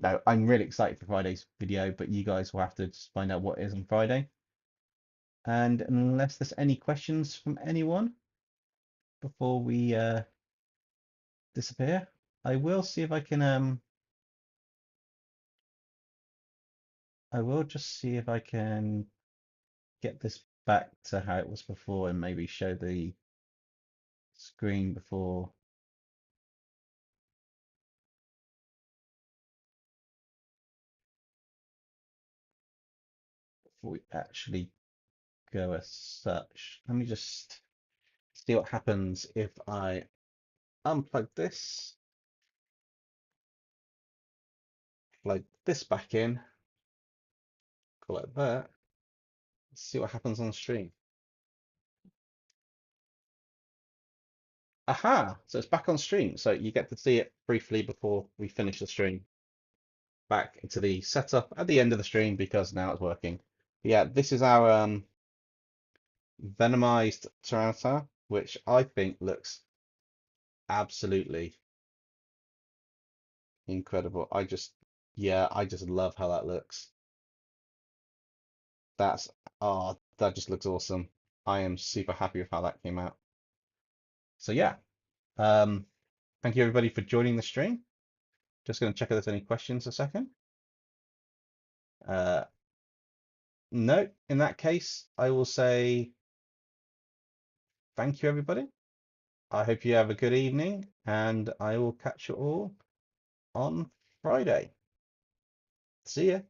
no, I'm really excited for Friday's video, but you guys will have to just find out what is on Friday. And unless there's any questions from anyone before we disappear, I will see if I can I will just see if I can get this back to how it was before and maybe show the screen before we actually go as such. Let me just see what happens if I unplug this, plug this back in, go like that. Let's see what happens on stream. Aha! So it's back on stream. So you get to see it briefly before we finish the stream. Back into the setup at the end of the stream because now it's working. But yeah, this is our Venomized Tyranitar, which I think looks absolutely incredible. Yeah, I just love how that looks. That's, oh, that just looks awesome. I am super happy with how that came out. So yeah, um, thank you everybody for joining the stream. Just going to check if there's any questions a second. Uh, no, in that case, I will say thank you everybody. I hope you have a good evening and I will catch you all on Friday. See ya.